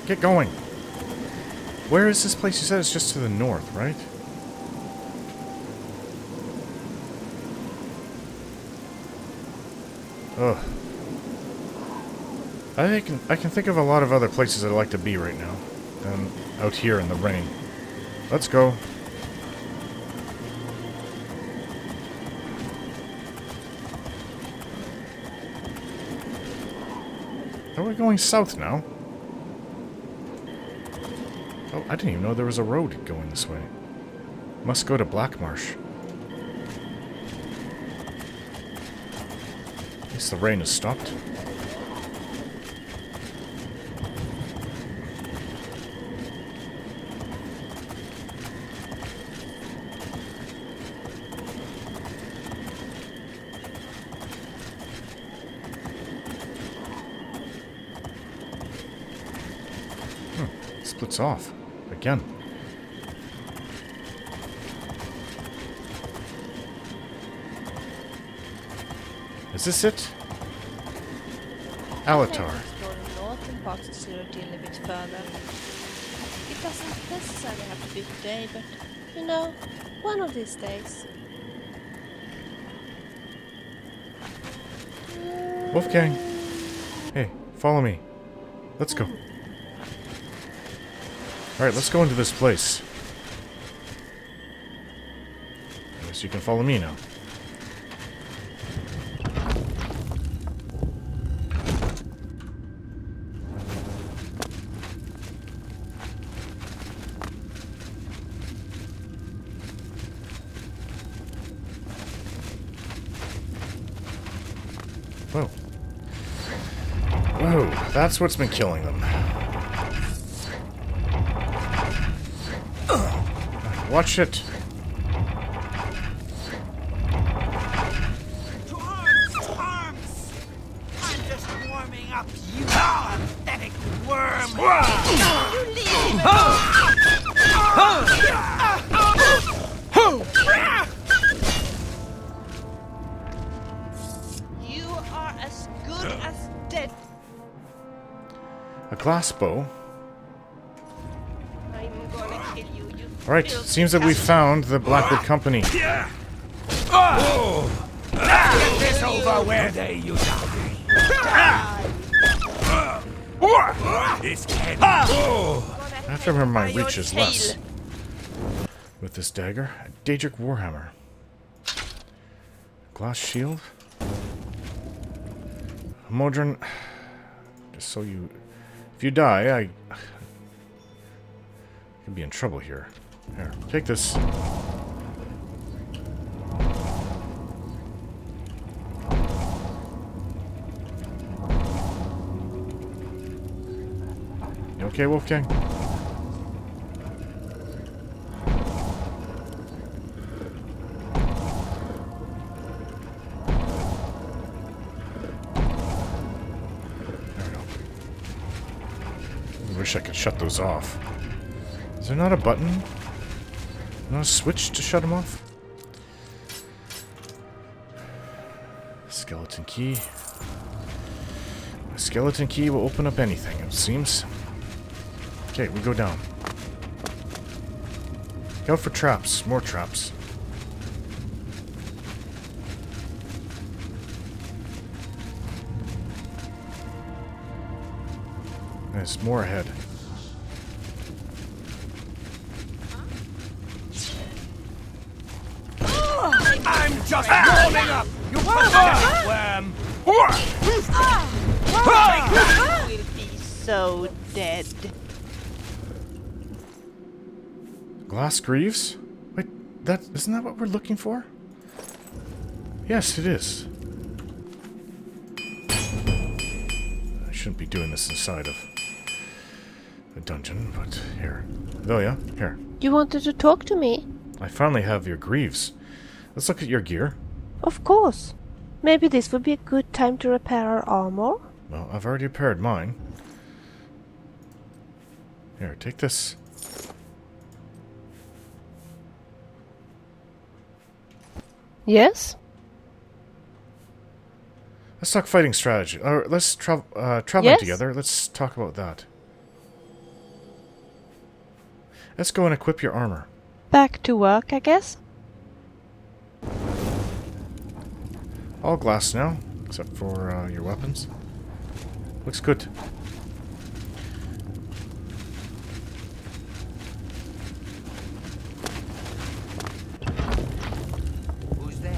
Get going. Where is this place? You said it's just to the north, right? Ugh. I can think of a lot of other places I'd like to be right now than out here in the rain. Let's go. Are we going south now? Oh, I didn't even know there was a road going this way. Must go to Blackmarsh. At least the rain has stopped. Splits off. Again. Is this it? Alatar. Explore the northern parts of Cyrodiil a bit further. It doesn't necessarily have to be today, but, you know, one of these days. Wolfgang. Hey, follow me. Let's go. Alright, let's go into this place. I guess you can follow me now. That's what's been killing them. Watch it. To arms! To arms! I'm just warming up, you pathetic worm! You leave me! You are as good as dead. A glass bow. I'm gonna kill you, you Alright, filthy seems that we found the Blackwood Company. Get this over with! Today you die. This can't I have to remember my reach is less. With this dagger, a Daedric Warhammer. Glass shield. Modron, just so you... If you die, I could be in trouble here. Here, take this. You okay, Wolfgang? I wish I could shut those off. Is there not a button? Not a switch to shut them off? Skeleton key. A skeleton key will open up anything, it seems. Okay, we go down. Go for traps. More traps. There's more ahead. I'm just warming up! You pathetic worm! will be so dead. Glass greaves? Wait, isn't that what we're looking for? Yes, it is. I shouldn't be doing this inside of a dungeon, but here. Velia, here. You wanted to talk to me? I finally have your greaves. Let's look at your gear. Of course. Maybe this would be a good time to repair our armor? Well, I've already repaired mine. Here, take this. Yes? Let's talk fighting strategy. Or let's traveling Yes? together. Let's talk about that. Let's go and equip your armor. Back to work, I guess? All glass now, except for your weapons. Looks good. Who's there?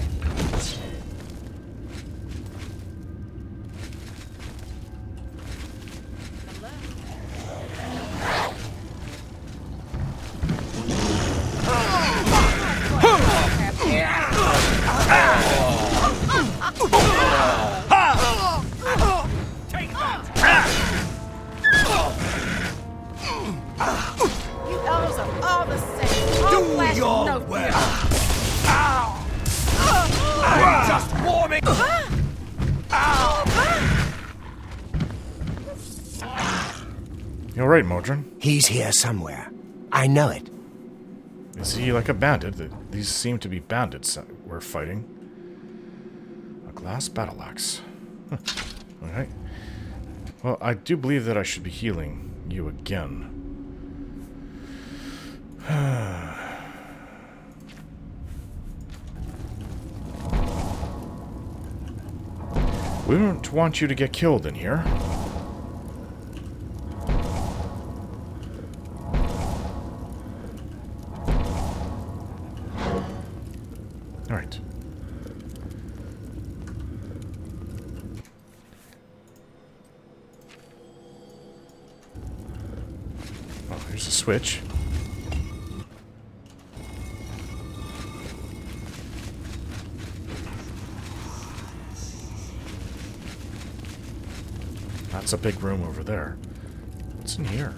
You elves are all the same. All Do flesh, your no work. fear. I'm just warming. You're right, Modron. He's here somewhere. I know it. Is he like a bandit? These seem to be bandits that we're fighting. A glass battle axe. Huh. Alright. Well, I do believe that I should be healing you again. We don't want you to get killed in here. Alright. Oh, here's a switch. That's a big room over there. What's in here?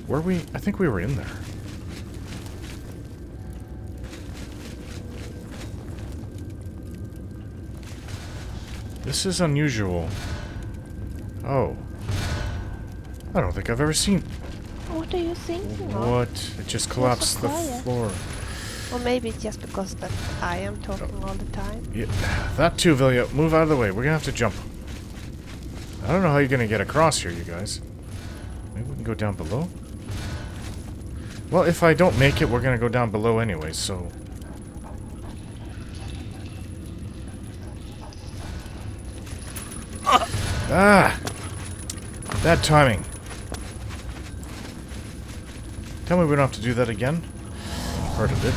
Were we? I think we were in there. This is unusual. Oh. I don't think I've ever seen... What are you thinking of? What? It just collapsed the quiet. floor. Or maybe it's just because that I am talking all the time. Yeah, that too, Vilya. Move out of the way. We're gonna have to jump. I don't know how you're gonna get across here, you guys. Maybe we can go down below? Well, if I don't make it, we're gonna go down below anyway, so... Ah! Bad timing. Tell me we don't have to do that again. Part of it.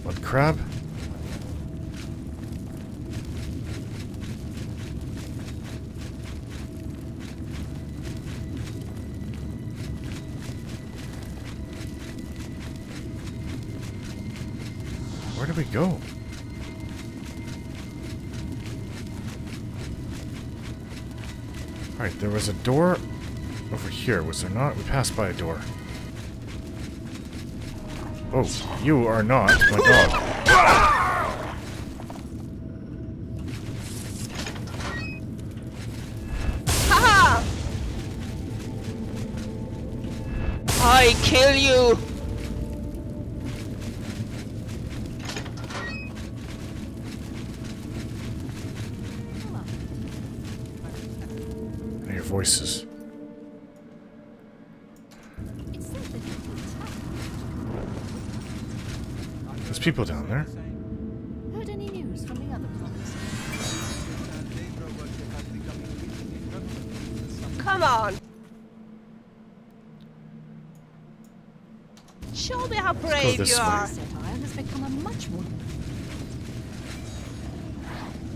What crab? Where did we go? Alright, there was a door over here, was there not? We passed by a door. Oh, you are not my dog. Haha! I kill you! I hear voices. There's people down there. Heard any news from the other provinces? Come on! Show me how brave this you way. are! Satire has become a much more...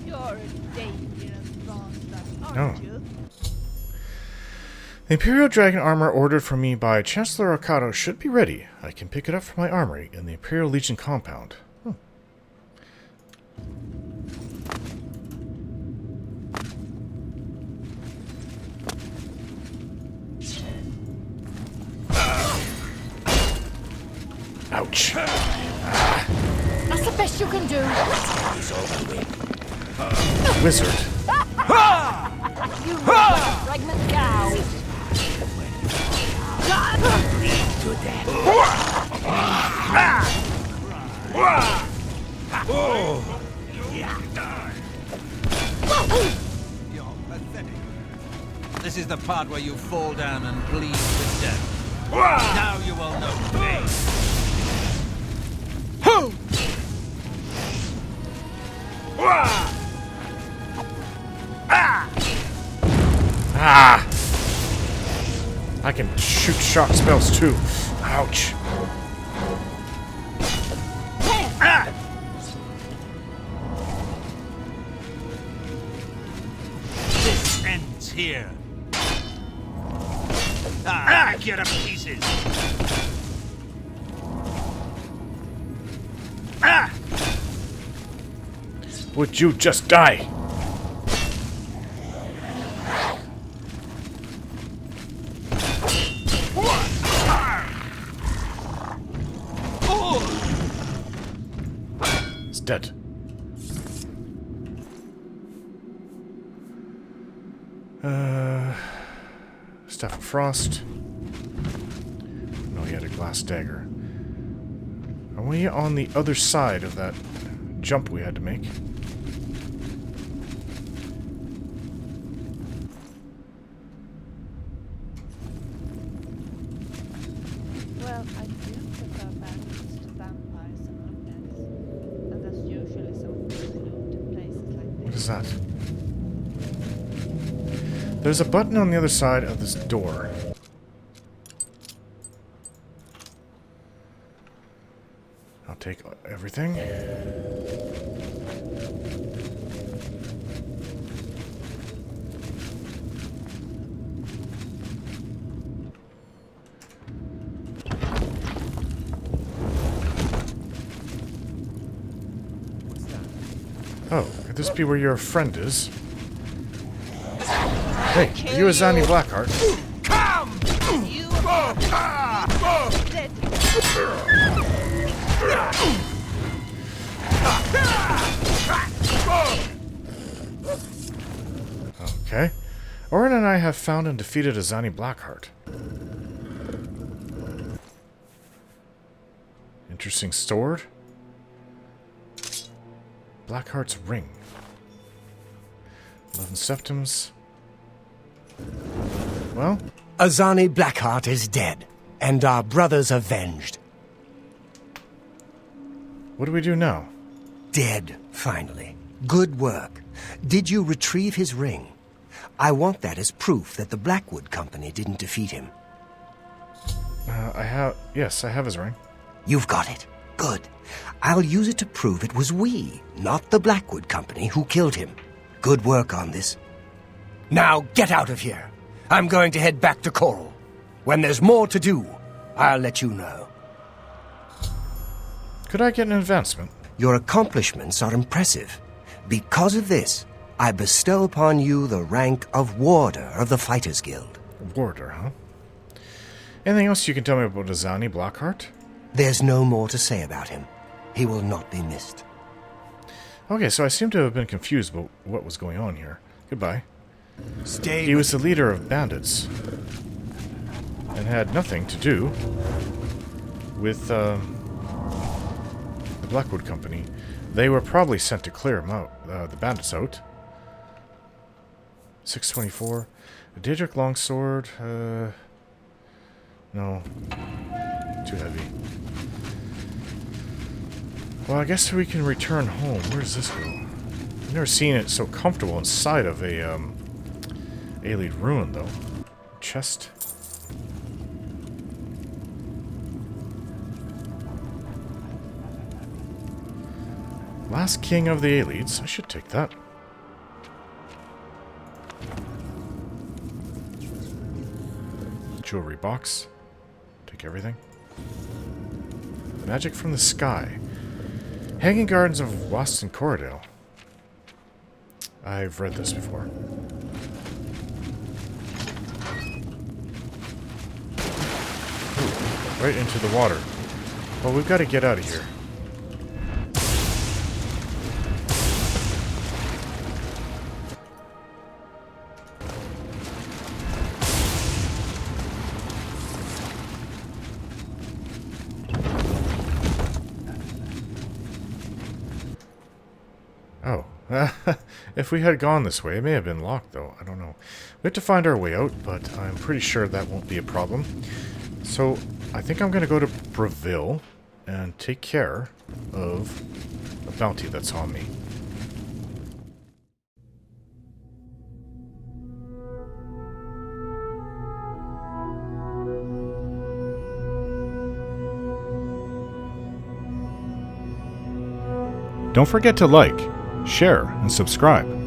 You're a dangerous bastard, No. aren't you? The Imperial Dragon armor ordered for me by Chancellor Arcado should be ready. I can pick it up from my armory in the Imperial Legion compound. Ouch. That's the best you can do! Wizard. You look like a fragment cow! You're pathetic. This is the part where you fall down and bleed to death. Now you will know pain. Ah! I can shoot shock spells too. Ouch. This ends here. Get up pieces. Would you just die? It's dead. Staff of Frost. No, he had a glass dagger. Are we on the other side of that jump we had to make? Well, I do prefer bandits to vampires and undeads. And there's usually some good loot in places like What this. is that? There's a button on the other side of this door. I'll take everything. Oh, could this be where your friend is? Hey, are you Azani Blackheart? Come! You are dead. Okay. Orin and I have found and defeated Azani Blackheart. Interesting sword. Blackheart's ring. 11 septums. Well, Azani Blackheart is dead, and our brothers avenged. what do we do now? Dead, finally. Good work. Did you retrieve his ring? I want that as proof that the Blackwood Company didn't defeat him. Yes, I have his ring. You've got it. Good. I'll use it to prove it was we, not the Blackwood Company, who killed him. Good work on this. Now get out of here. I'm going to head back to Coral. When there's more to do, I'll let you know. Could I get an advancement? Your accomplishments are impressive. Because of this, I bestow upon you the rank of Warder of the Fighters Guild. Warder, huh? Anything else you can tell me about Azani Blackheart? There's no more to say about him. He will not be missed. Okay, so I seem to have been confused about what was going on here. Goodbye. Stay He was the leader of bandits. And had nothing to do with, the Blackwood Company. They were probably sent to clear him out, the bandits out. 624. A Daedric longsword, no. Too heavy. Well, I guess we can return home. Where does this go? I've never seen it so comfortable inside of a, Aelid ruin, though. Chest. Last king of the Aelids. I should take that. Jewelry box. Take everything. Magic from the Sky. Hanging Gardens of Waston Corridale. I've read this before. Ooh, right into the water. Well, we've got to get out of here. Oh. If we had gone this way, it may have been locked, though. I don't know. We have to find our way out, but I'm pretty sure that won't be a problem. So, I think I'm going to go to Breville and take care of the bounty that's on me. Don't forget to like, share, and subscribe.